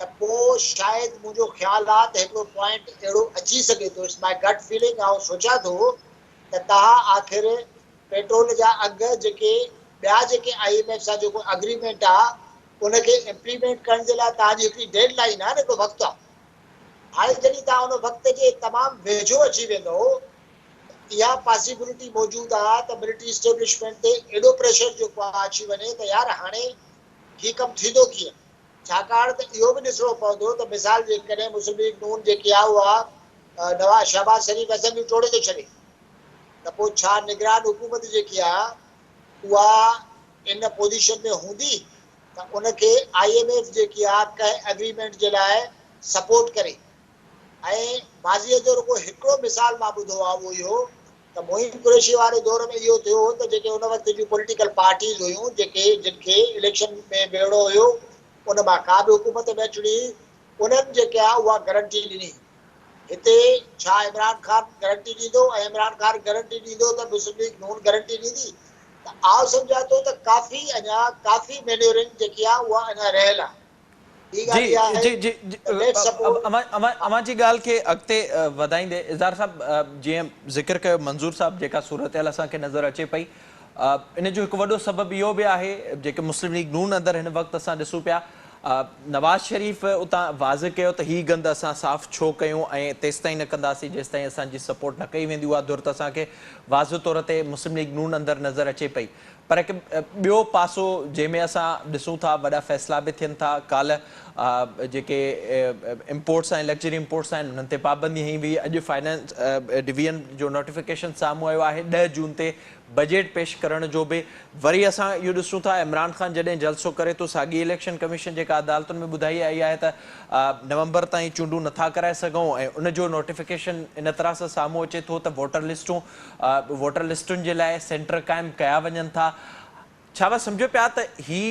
त पोइ शायदि मुंहिंजो ख़्यालु आहे त हिकिड़ो पॉइंट अहिड़ो अची सघे थो इट्स माई गट फीलिंग ऐं सोचां थो त तव्हां आख़िर पेट्रोल जा अघ जेके ॿिया जेके IMF सां जेको अग्रीमेंट आहे उनखे इम्प्लीमेंट करण जे लाइ तव्हांजी हिकिड़ी डेड लाइन आहे न हिकिड़ो वक़्तु आहे हाणे जॾहिं तव्हां उन वक़्त जे तमामु वेझो अची वेंदो इहा पॉसिबिलिटी मौजूदु आहे त मिलिट्री इस्टेब्लिशमेंट ते एॾो प्रेशर जेको आहे अची वञे त यार हाणे हीउ कमु थींदो कीअं छाकाणि त इहो बि ॾिसणो पवंदो त मिसाल जेकॾहिं मुस्लिम लीग नून जेकी आहे उहा नवाज़ शहबाज़ शरीफ़ असेंबली तोड़े थो छॾे त पोइ छा निगरान हुकूमत जेकी आहे उहा इन पोज़ीशन में हूंदी त उनखे IMF जेकी आहे कंहिं एग्रीमेंट जे लाइ सपोर्ट करे ऐं माज़ीअ जो रुॻो हिकिड़ो मिसाल मां ॿुधो आहे उहो इहो त मोइन कुरैशी वारे दौर में इहो थियो त जेके उन वक़्त जूं पॉलिटिकल पार्टीज़ हुयूं जिनखे इलेक्शन में वेहणो हुयो उन मां का बि हुकूमत में अचणी उन्हनि जेके आहे उहा गारंटी ॾिनी हिते छा इमरान ख़ान गारंटी ॾींदो ऐं इमरान ख़ान गारंटी ॾींदो त मुस्लिम लीग नून गारंटी ॾींदी त आउं सम्झां थो त काफ़ी मैन्यूरिंग जेकी आहे उहा अञा रहियल आहे ॿी जी ॻाल्हि इहा आहे जी जी त लेट्स सपोज अमां जी ॻाल्हि खे अॻिते वधाईंदे इज़हार साहब जीअं ज़िक्र कयो मंज़ूर साहब जेका सूरत हाल असांखे नज़र अचे पई इन जो हिकु वॾो सबबु इहो बि आहे जेके मुस्लिम लीग नून अंदरि हिन वक़्तु असां ॾिसूं पिया नवाज़ शरीफ़ उतां वाज़ कयो त हीउ गंद असां साफ़ छो कयूं ऐं तेसिताईं न कंदासीं जेसिताईं असांजी सपोर्ट न कई वेंदी उहा दुर त असांखे वाज़ तौर ते मुस्लिम लीग नून अंदरि नज़र अचे पई पर हिकु ॿियो पासो जंहिंमें असां ॾिसूं था वॾा फ़ैसिला बि थियनि था काल्ह जेके इम्पोर्ट्स आहिनि लग्जरी इम्पोर्ट्स आहिनि उन्हनि ते पाबंदी हई हुई अॼु फाइनेंस डिवीजन जो नोटिफिकेशन साम्हूं आयो आहे 10 जून ते बजट पेश करण जो बि वरी असां इहो ॾिसूं था इमरान ख़ान जॾहिं जलसो करे थो साॻी इलेक्शन कमीशन जेका अदालतुनि में ॿुधाई आई आहे त नवंबर ताईं चूंडूं नथा कराए सघूं ऐं उनजो नोटिफिकेशन इन तरह सां साम्हूं अचे थो त वोटर लिस्टुनि जे लाइ सेंटर क़ाइमु कया वञनि था छावा सम्झो पिया त ही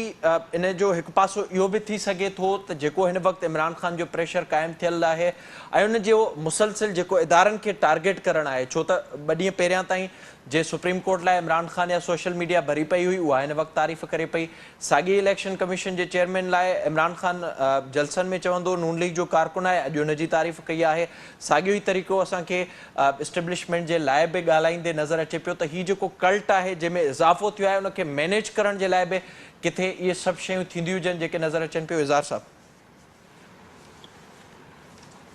इन जो हिकु पासो इहो बि थी सघे थो त जेको हिन वक़्तु इमरान ख़ान जो प्रेशर क़ाइमु थियल आहे ऐं उन जो मुसलसिल जेको इदारनि खे टारगेट करणु आहे, छो त 2 ॾींहं पहिरियां ताईं जे सुप्रीम कोर्ट लाइ इमरान ख़ान या सोशल मीडिया भरी पई हुई उहा हिन वक़्तु तारीफ़ करे पई। साॻी इलेक्शन कमीशन जे चेयरमैन लाइ इमरान ख़ान जलसनि में चवंदो नून लीग जो कारकुन आहे, अॼु हुनजी तारीफ़ कई आहे। साॻियो ई तरीक़ो असांखे इस्टेब्लिशमेंट जे लाइ बि ॻाल्हाईंदे नज़र अचे पियो त हीउ जेको कल्ट आहे जंहिंमें इज़ाफ़ो थियो आहे उनखे मैनेज करण जे लाइ बि किथे इहे सभु शयूं थींदियूं हुजनि जेके नज़र अचनि पियो। इज़ार साहब,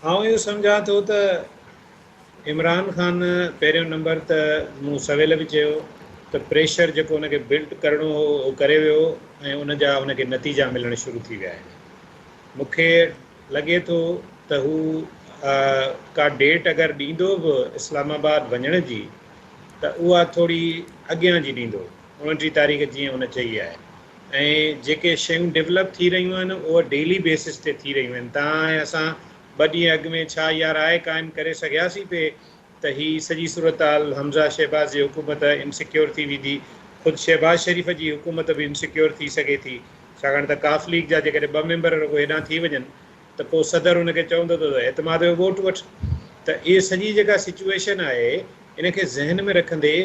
आउं इहो सम्झां थो त इमरान ख़ान पहिरियों नंबर त मूं सवेल बि चयो त प्रेशर जेको हुनखे बिल्ड करिणो हो उहो करे वियो ऐं उनजा हुनखे नतीजा मिलणु शुरू थी विया आहिनि। मूंखे लॻे थो त हू का डेट अगरि ॾींदो बि इस्लामाबाद वञण जी त उहा थोरी अॻियां जी ॾींदो, 29 तारीख़ जीअं हुन चई आहे। ऐं जेके शयूं डेवलप थी रहियूं आहिनि उहे डेली बेसिस ते थी रहियूं आहिनि। तव्हां ऐं असां 2 ॾींहं अॻु में छा इहा राय क़ाइमु करे सघियासीं पिए त हीअ सॼी सूरत हाल हमज़ा शहबाज़ जी हुकूमत इनसिक्योर थी वेंदी। ख़ुदि शहबाज़ शरीफ़ जी हुकूमत बि इनसिक्योर थी सघे थी, छाकाणि त काफ लीग जा जेकॾहिं 2 मेंबर रुॻो हेॾां थी वञनि त पोइ सदर हुनखे चवंदो त एतमाद जो वोट वठि। त इहे सॼी जेका सिचुएशन आहे इनखे ज़हन में रखंदे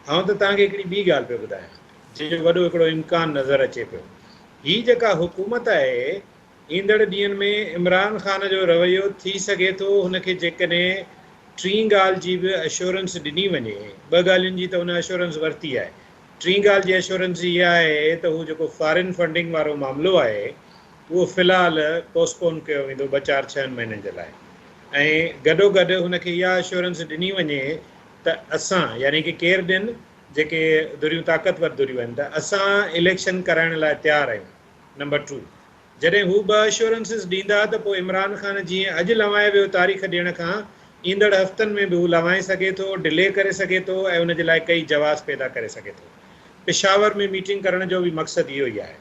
आउं त तव्हांखे हिकिड़ी ॿी ॻाल्हि पियो ॿुधायां जंहिंजो वॾो हिकिड़ो इम्कान नज़र अचे पियो। हीअ जेका हुकूमत आहे ईंदड़ ॾींहंनि में इमरान ख़ान जो रवैयो थी सघे थो हुनखे जेकॾहिं 3 ॻाल्हि जी बि एश्योरेंस ॾिनी वञे। 2 ॻाल्हियुनि जी त हुन एश्योरेंस वरिती आहे। 3 ॻाल्हि जी एश्योरेंस इहा आहे त हू जेको फॉरेन फंडिंग वारो मामिलो आहे उहो फ़िलहालु पोस्टपोन कयो वेंदो 2-4-6 महीननि जे लाइ। ऐं गॾोगॾु हुनखे इहा एश्योरेंस ॾिनी वञे त असां यानी कि केरु ॾियनि जेके दुरियूं ताक़तवर दुरियूं आहिनि त असां इलेक्शन कराइण लाइ तयारु आहियूं। नंबर 2, जॾहिं हू 2 एश्योरेंसिस ॾींदा त पोइ इमरान ख़ान जीअं अॼु लवाए वियो तारीख़ ॾियण खां ईंदड़ हफ़्तनि में बि हू लवाए सघे थो, डिले करे सघे थो ऐं उनजे लाइ कई जवाज़ पैदा करे सघे थो। पेशावर में मीटिंग करण जो बि मक़सदु इहो ई आहे।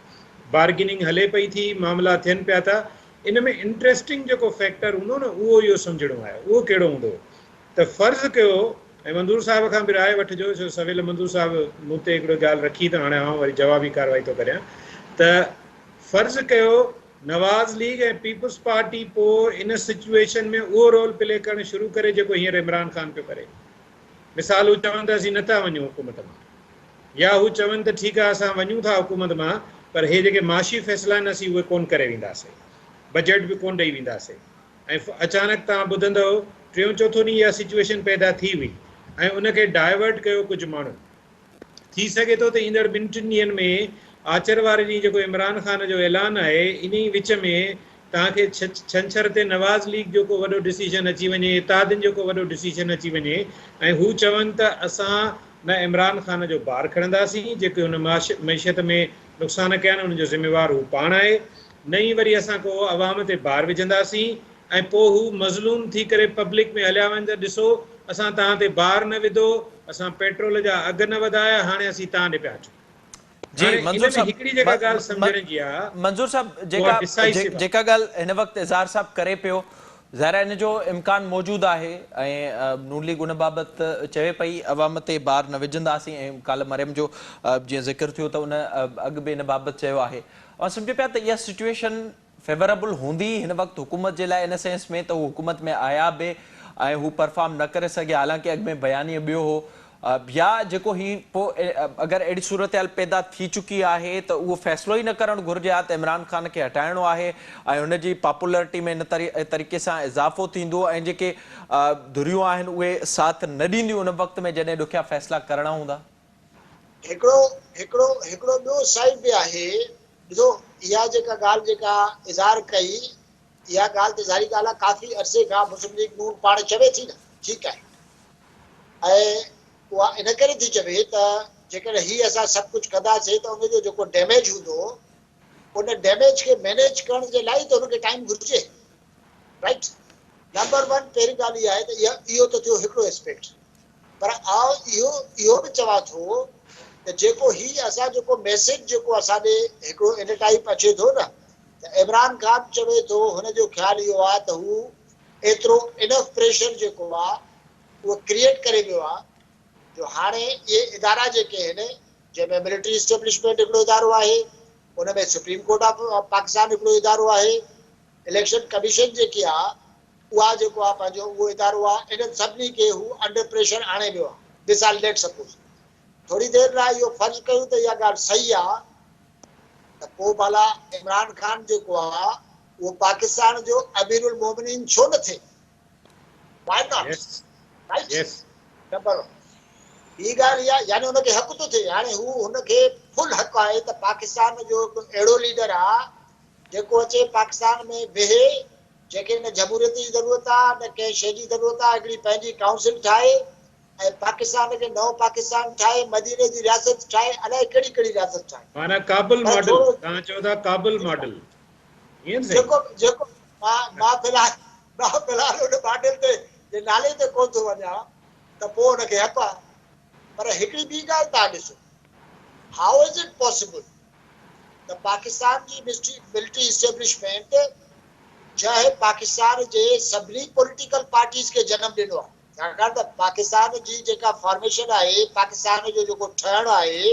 बार्गेनिंग हले पई थी, मामला थियनि पिया था। इन में इंट्रस्टिंग जेको फैक्टर हूंदो न उहो इहो सम्झणो आहे, उहो कहिड़ो हूंदो त फ़र्ज़ु कयो ऐं मंज़ूर साहिब खां बि राय वठिजो, छो सवेल मंज़ूर साहिब मूं ते हिकिड़ो ॻाल्हि रखी त हाणे आउं वरी जवाबी कार्रवाई थो करियां त फ़र्ज़ु कयो नवाज़ लीग ऐं पीपुल्स पार्टी पोइ इन सिचुएशन में उहो रोल प्ले करणु शुरू करे जेको हींअर इमरान ख़ान पियो करे। मिसाल हू चवनि था असीं नथा वञूं हुकूमत मां, या हू चवनि त ठीकु आहे असां वञूं था हुकूमत मां पर हे जेके माशी फ़ैसिला आहिनि असीं उहे कोन करे वेंदासीं, बजट बि कोन ॾेई वेंदासीं। ऐं अचानक तव्हां ॿुधंदव 3-4 ॾींहुं इहा सिचुएशन पैदा थी हुई ऐं उनखे डाइवर्ट कयो कुझु माण्हू। थी सघे थो त ईंदड़ 2-3 ॾींहंनि में आचर वारे ॾींहुं जेको इमरान ख़ान जो ऐलान आहे इन विच में तव्हांखे छंछर ते नवाज़ लीग जो को वॾो डिसीजन अची वञे, इत्तेहादनि जो को वॾो डिसीजन अची वञे ऐं हू चवनि त असां न इमरान ख़ान जो बार खणंदासीं, जेके हुन मैशियत में नुक़सान कया आहिनि हुनजो ज़िम्मेवार हू पाण आहे, न ई वरी असां को अवाम ते बार विझंदासीं ऐं पोइ हू मज़लूम थी करे पब्लिक में हलिया वञनि त ॾिसो असां तव्हां ते बार न विधो, असां पेट्रोल जा अघ न वधाया, हाणे असीं तव्हां ॾे पिया अचूं। जी हाणे मंज़ूर इन में हिकिड़ी जेका ॻाल्हि सम्झण जी आहे मंज़ूर साहब उहा डिसाइसिव आहे। जेका ॻाल्हि हिन वक़्तु इज़हार साहब करे पियो ज़ाहिर आहे इन जो इम्कान मौजूदु आहे ऐं नून लीग उन बाबति चवे पई अवाम ते बार न विझंदासीं ऐं काल मरियम जो जीअं ज़िक्र थियो त उन अॻु बि इन बाबति चयो आहे। ऐं सम्झो पिया त इहा सिचुएशन फेवरेबल हूंदी हिन वक़्तु हुकूमत जे लाइ इन सेंस में त हू हुकूमत में आया बि ऐं हू परफॉर्म न करे सघिया, हालांकि अॻु में बयानी ॿियो हो या जेको ही पोइ अगरि अहिड़ी सूरत हाल पैदा थी चुकी आहे त उहो फ़ैसिलो ई न करणु घुरिजे हा त इमरान ख़ान खे हटाइणो आहे ऐं हुनजी पॉपुलरिटी में इन तरीक़े सां इज़ाफ़ो थींदो ऐं जेके धुरियूं आहिनि उहे साथ न ॾींदियूं उन वक़्त में जॾहिं ॾुखिया फ़ैसिला करणा हूंदा। हिकिड़ो ॿियो साइड बि आहे। ॾिसो इहा जेका ॻाल्हि जेका इज़हार कई इहा ॻाल्हि त ज़ाहिरी ॻाल्हि आहे काफ़ी अरसे खां मुस्लिम लीग नून पाण चवे थी न, ठीकु आहे। ऐं उहा इन करे थी चवे त जेकॾहिं हीअ असां सभु कुझु कंदासीं त उनजो जेको डैमेज हूंदो उन डैमेज खे मैनेज करण जे लाइ त हुनखे टाइम घुरिजे, राइट। नंबर 1 पहिरीं ॻाल्हि इहा आहे त इहो त थियो हिकिड़ो एस्पेक्ट, पर इहो बि चवां थो त जेको असां जेको मैसेज जेको असांजे हिकिड़ो इन टाइप अचे थो न त इमरान ख़ान चवे थो हुनजो ख़्यालु इहो आहे त हू एतिरो इनफ प्रेशर जेको आहे उहो क्रिएट करे वियो आहे जो हाणे इहे इदारा जेके आहिनि जंहिंमें मिलिट्री इस्टेब्लिशमेंट हिकिड़ो इदारो आहे, उन में सुप्रीम कोर्ट ऑफ पाकिस्तान हिकिड़ो इदारो आहे, इलेक्शन कमीशन जेकी आहे उहा जेको आहे पंहिंजो उहो इदारो आहे। इन्हनि सभिनी खे हू अंडर प्रेशर आणे वियो आहे। दिस आर लेट सपोज थोरी देरि लाइ इहो फर्ज़ कयूं त इहा ॻाल्हि सही आहे त पोइ भला इमरान ख़ान जेको आहे उहो पाकिस्तान जो अमीरुल मोमिनीन छो न थिए? Why not? Yes. Right? Yes. Number ॿी ॻाल्हि इहा, यानी हुनखे हक़ थो थिए, हाणे हू हुनखे फुल हक़ आहे त पाकिस्तान जो हिकु अहिड़ो लीडर आहे जेको अचे पाकिस्तान में वेहे, जंहिंखे न जमहूरियत जी ज़रूरत आहे न कंहिं शइ जी ज़रूरत आहे, हिकिड़ी पंहिंजी काउंसिल ठाहे ऐं पाकिस्तान खे नओं पाकिस्तान ठाहे, मदीने जी रियासत ठाहे, अलाए कहिड़ी कहिड़ी रियासत ठाहे। माना काबुल पर मॉडल, थोरो तव्हां चओ था काबुल मॉडल, ईअं सही? जेको जेको मां फ़िलहाल हुन मॉडल ते जे नाले ते कोन थो वञा त पोइ हुनखे हक़ आहे। पर हिकिड़ी ॿी ॻाल्हि तव्हां ॾिसो, हाउ इज़ इट पॉसिबल त पाकिस्तान जी मिलिट्री इस्टेब्लिशमेंट चाहे पाकिस्तान जे सभिनी पॉलिटिकल पार्टीज़ खे जनम ॾिनो आहे। छाकाणि त पाकिस्तान जी जेका फॉर्मेशन आहे, पाकिस्तान जो जेको ठहणु आहे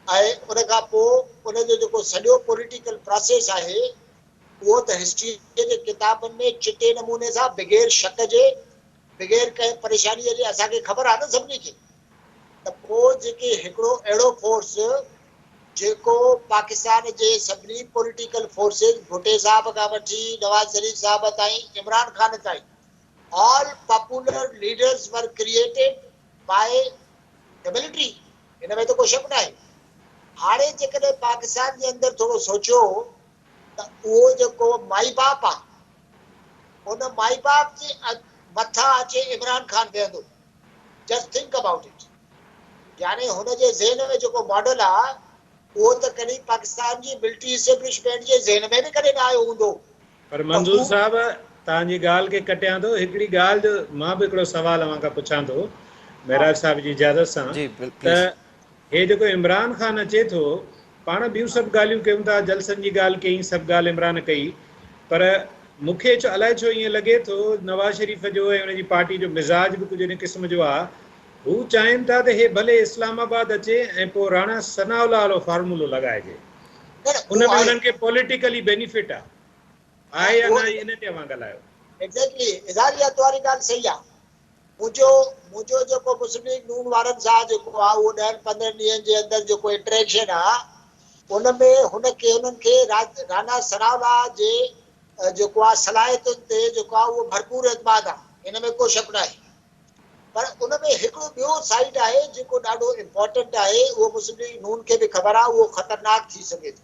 ऐं उन खां पोइ उनजो जेको सॼो पॉलिटिकल प्रोसेस आहे उहो त हिस्ट्रीअ जे किताबनि में चिटे नमूने सां बग़ैर शक जे, बग़ैर कंहिं परेशानीअ जे असांखे ख़बर आहे न सभिनी खे। त पोइ जेके हिकिड़ो अहिड़ो फोर्स जेको पाकिस्तान जे सभिनी पॉलिटिकल फोर्सिस, भुट्टे साहब खां वठी नवाज़ शरीफ साहब ताईं, इमरान ख़ान ताईं, all popular leaders were created by the military. हिन में त को शक न आहे। हाणे जेकॾहिं पाकिस्तान जे अंदरि थोरो सोचियो त उहो जेको माई बाप आहे, उन माई बाप जे मथां अचे इमरान ख़ान वेहंदो। Just think about it. यानी हुनजे ज़हन में जेको मॉडल आहे उहो त कॾहिं पाकिस्तान जी मिलिट्री इस्टेब्लिशमेंट जे ज़हन में बि कॾहिं न आयो हूंदो। पर मंज़ूर साहब, तव्हांजी ॻाल्हि खे कटियां थो, हिकिड़ी ॻाल्हि जो मां बि हिकिड़ो सुवालु अव्हां खां पुछां थो महराज साहब जी इजाज़त सां, जी त प्लीज़। हे जेको इमरान ख़ान अचे थो, पाण ॿियूं सभु ॻाल्हियूं कयूं था, जलसनि जी ॻाल्हि कई, सभु ॻाल्हि इमरान कई, पर मूंखे अलाए छो ईअं लॻे थो नवाज़ शरीफ़ जो ऐं हुनजी पार्टी जो मिज़ाज बि कुझु इन क़िस्म जो आहे। हू चाहिनि था त हे भले इस्लामाबाद अचे ऐं पोइ राणा सनाउल्लाह वारो फॉर्मूलो लॻाइजे, उन में उन्हनि खे पॉलिटिकली बेनिफिट आहे या न, इन ते अव्हां ॻाल्हायो। एग्जैक्टली, इज़ारियत वारी ॻाल्हि सही आहे। मुंहिंजो जेको मुस्लिम लीग नून वारनि सां जेको आहे उहो 10-15 ॾींहंनि जे अंदरि जेको इंटरेक्शन आहे, उन में हुननि खे राणा सनाउल्लाह जे जेको आहे सलाहियतुनि ते जेको आहे उहो भरपूर एतमाद आहे। इन में को शक न आहे। पर उन में हिकिड़ो ॿियो साइड आहे जेको ॾाढो इम्पोर्टेंट आहे, उहो मुस्लिम लीग नून खे बि ख़बर आहे, उहो ख़तरनाक थी सघे थो।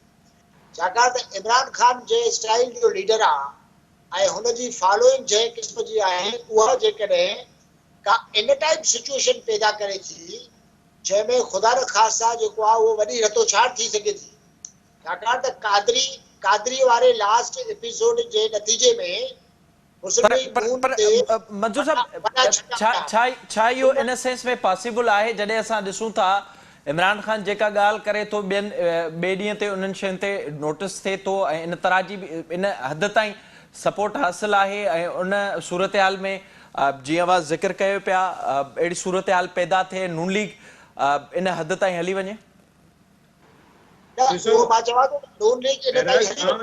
छाकाणि त इमरान ख़ान जे स्टाइल जो लीडर आहे ऐं हुनजी फॉलोइंग जंहिं क़िस्म जी आहे, उहा जेकॾहिं का इन टाइप सिचुएशन पैदा करे थी जंहिंमें ख़ुदा न ख़ासा जेको आहे उहो वॾी रतोछाड़ थी सघे थी। छाकाणि त कादरी वारे लास्ट एपिसोड जे नतीजे में मुस्लिम लीग नून ते मंजूर वॾा साहब, छा इहो इन सेंस में पॉसिबल आहे जॾहिं असां ॾिसूं था इमरान ख़ान जेका ॻाल्हि करे थो ॿिए ॾींहं ते उन्हनि शयुनि ते नोटिस थिए थो ऐं इन तरह जी इन हद ताईं सपोर्ट हासिल आहे ऐं उन सूरत हाल में जीअं अवां ज़िक्र कयो पिया, अहिड़ी सूरत हाल पैदा थिए, नून लीग इन हद ताईं हली वञे?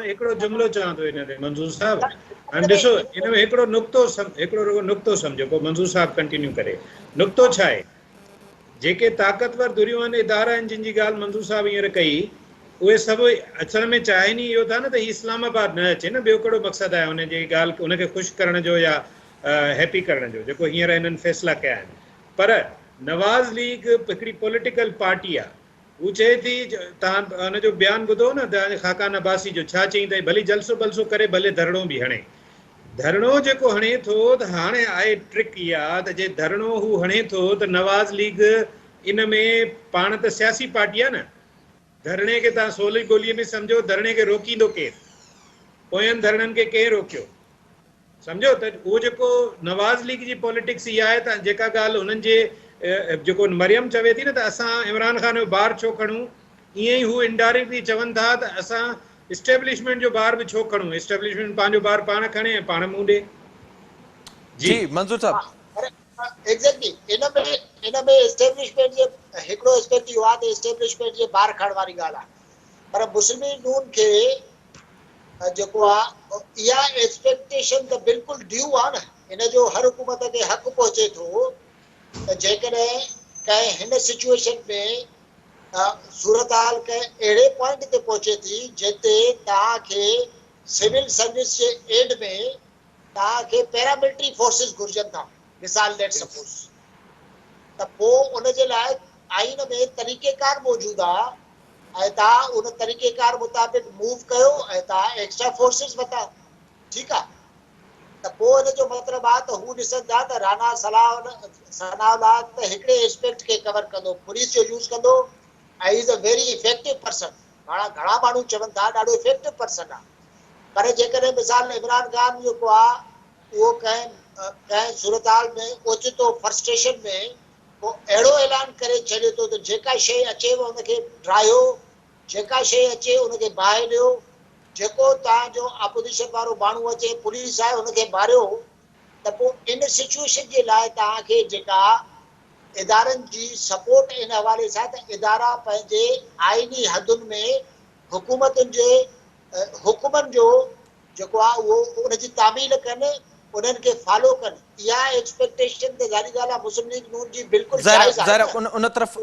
हिकिड़ो जुमिलो चवां थो इन ते मंज़ूर साहब, हाणे ॾिसो इन में हिकिड़ो रुगो नुक़्तो सम्झो, पोइ मंज़ूर साहब कंटिन्यू करे। नुक़्तो छा आहे, जेके ताक़तवर दुरियूं आहिनि, इदारा आहिनि, जिन जी ॻाल्हि मंज़ूर साहब हींअर कई, उहे सभु असल में चाहिनि इहो था न त इस्लामाबाद न अचे न। ॿियो कहिड़ो मक़सदु आहे हुनजी ॻाल्हि, हुनखे ख़ुशि करण जो या हैप्पी करण जो, जेको हींअर हिननि फ़ैसिला कया आहिनि। पर नवाज़ लीग हिकिड़ी पॉलिटिकल पार्टी आहे। हू चए थी, तव्हां हुनजो बयानु ॿुधो न तव्हांजे ख़ाकान अब्बासी जो, छा चई अथई, भली जलसो बलसो करे, भले धरणो बि हणे। धरणो जेको हणे थो, त हाणे आहे ट्रिक इहा त जे धरणो हू हणे थो त नवाज़ लीग इन में, पाण त सियासी पार्टी आहे न, धरणे खे तव्हां सोली ॿोलीअ में सम्झो, धरणे खे रोकींदो केरु? पोयनि धरणनि खे केरु रोकियो? सम्झो त उहो जेको नवाज़ लीग जी पॉलिटिक्स इहा आहे त जेका ॻाल्हि हुननि जे जेको मरियम चवे थी न त असां इमरान ख़ान जो ॿार छो खणूं, ईअं ई हू इनडायरेक्टली चवनि था त असां इस्टेब्लिशमेंट जो ॿार बि छो खणूं, इस्टेब्लिशमेंट पंहिंजो ॿार पाण खणे ऐं पाण मुंहुं ॾे। जी मंजूर साहब, एग्जैक्टली इन में एस्टेब्लिशमेंट जे हिकिड़ो एस्पेक्ट इहो आहे त एस्टेब्लिशमेंट जे ॿाहिरि खणण वारी ॻाल्हि आहे, पर मुस्लिम लीग नून खे जेको आहे इहा एक्सपेक्टेशन त बिल्कुलु ड्यू आहे न। इन जो हर हुकूमत खे हक़ पहुचे थो त जेकॾहिं कंहिं हिन सिचुएशन में सूरत हाल कंहिं अहिड़े पॉइंट ते पहुचे थी जिते तव्हांखे सिविल सर्विस जे एड में तव्हांखे पैरामिलिट्री फोर्सिस घुर्जनि था, मिसाल लेट सपोज, त पोइ उन जे लाइ आइन में तरीक़ेकार मौजूदु आहे ऐं तव्हां उन तरीक़ेकार मुताबिक़ मूव कयो ऐं तव्हां एक्स्ट्रा फोर्सिस वठा, ठीकु आहे। त पोइ इन जो मतिलबु आहे त हू ॾिसंदा त राणा सनाउल्लाह त हिकिड़े एस्पेक्ट खे कवर कंदो, पुलिस जो यूज़ कंदो ऐं is a very effective person. घणा माण्हू चवनि था ॾाढो इफेक्टिव पर्सन आहे, पर जेकॾहिं मिसाल इमरान ख़ान जेको आहे उहो कंहिं सूरत हाल में ओचितो फ्रस्ट्रेशन में पोइ अहिड़ो ऐलान करे छॾियो थो त जेका शइ अचेव उनखे ड्रायो, जेका शइ अचे उनखे बाहि ॾियो, जेको तव्हांजो अपोजिशन वारो माण्हू अचे पुलिस आहे उनखे मारियो। त पोइ इन सिचुएशन जे लाइ तव्हांखे जेका इदारनि जी सपोर्ट इन हवाले सां त इदारा पंहिंजे आइनी हदुनि में हुकूमतुनि जे हुकुमनि जो जेको आहे उहो उनजी तामील कनि, उन्हनि खे फॉलो कनि। इहा एक्सपेक्टेशन त ज़ाहिरी ॻाल्हि आहे मुस्लिम लीग नून जी बिल्कुलु जाइज़ आहे ज़ाहिर न।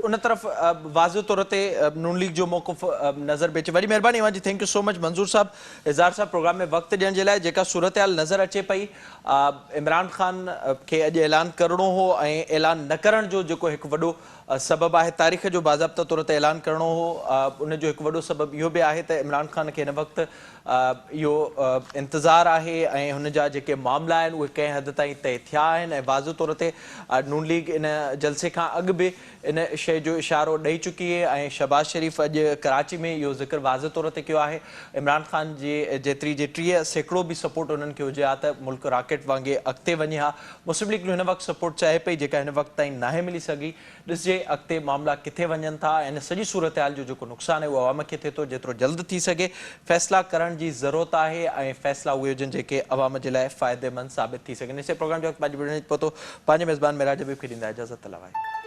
उन तरफ़ वाज़िह तौर ते नून लीग जो मौक़िफ़ नज़र में अचे। वॾी महिरबानी इमाम जी, थैंक यू सो मच। मंज़ूर साहब, इज़हार साहब, प्रोग्राम में वक़्तु ॾियण जे लाइ। जेका सूरत हाल नज़र अचे पई, इमरान ख़ान खे अॼु ऐलान करिणो हो ऐं ऐलान न करण जो जेको हिकु वॾो सबबु आहे, तारीख़ जो बाज़ाब्ता तौर ते ऐलान करिणो हो, उनजो हिकु वॾो सबबु इहो बि आहे त इमरान ख़ान खे हिन वक़्तु इहो इंतज़ारु आहे ऐं हुन जा जेके मामला आहिनि उहे कंहिं हद ताईं तइ थिया आहिनि ऐं वाज़िह तौर ते नून लीग इन जलसे खां अॻु बि इन शइ जो इशारो ॾेई चुकी आहे ऐं शहबाज़ शरीफ़ अॼु कराची में इहो ज़िक्र वाज़िह तौर ते कयो आहे। इमरान ख़ान जे जेतिरी जे 30% बि सपोर्ट उन्हनि खे हुजे हा त मुल्क रॉकेट वांगुरु अॻिते वञे हा। मुस्लिम लीग हिन वक़्तु सपोर्ट चाहे पई, जेका हिन वक़्तु ताईं नाहे मिली सघी। ॾिसजे अॻिते मामला किथे वञनि था ऐं इन सॼी सूरत हाल जो जेको नुक़सानु आहे उहो अवाम खे थिए थो। जेतिरो जल्द थी सघे फ़ैसिला करण जी ज़रूरत आहे ऐं फ़ैसिला उहे हुजनि जेके अवाम जे लाइ फ़ाइदेमंद साबित थी सघनि। इसे प्रोग्राम जो वक़्तु पंहिंजी पहुतो, पंहिंजे मेज़बान मेराज हबीब खे ॾींदा इजाज़त। तलवाई।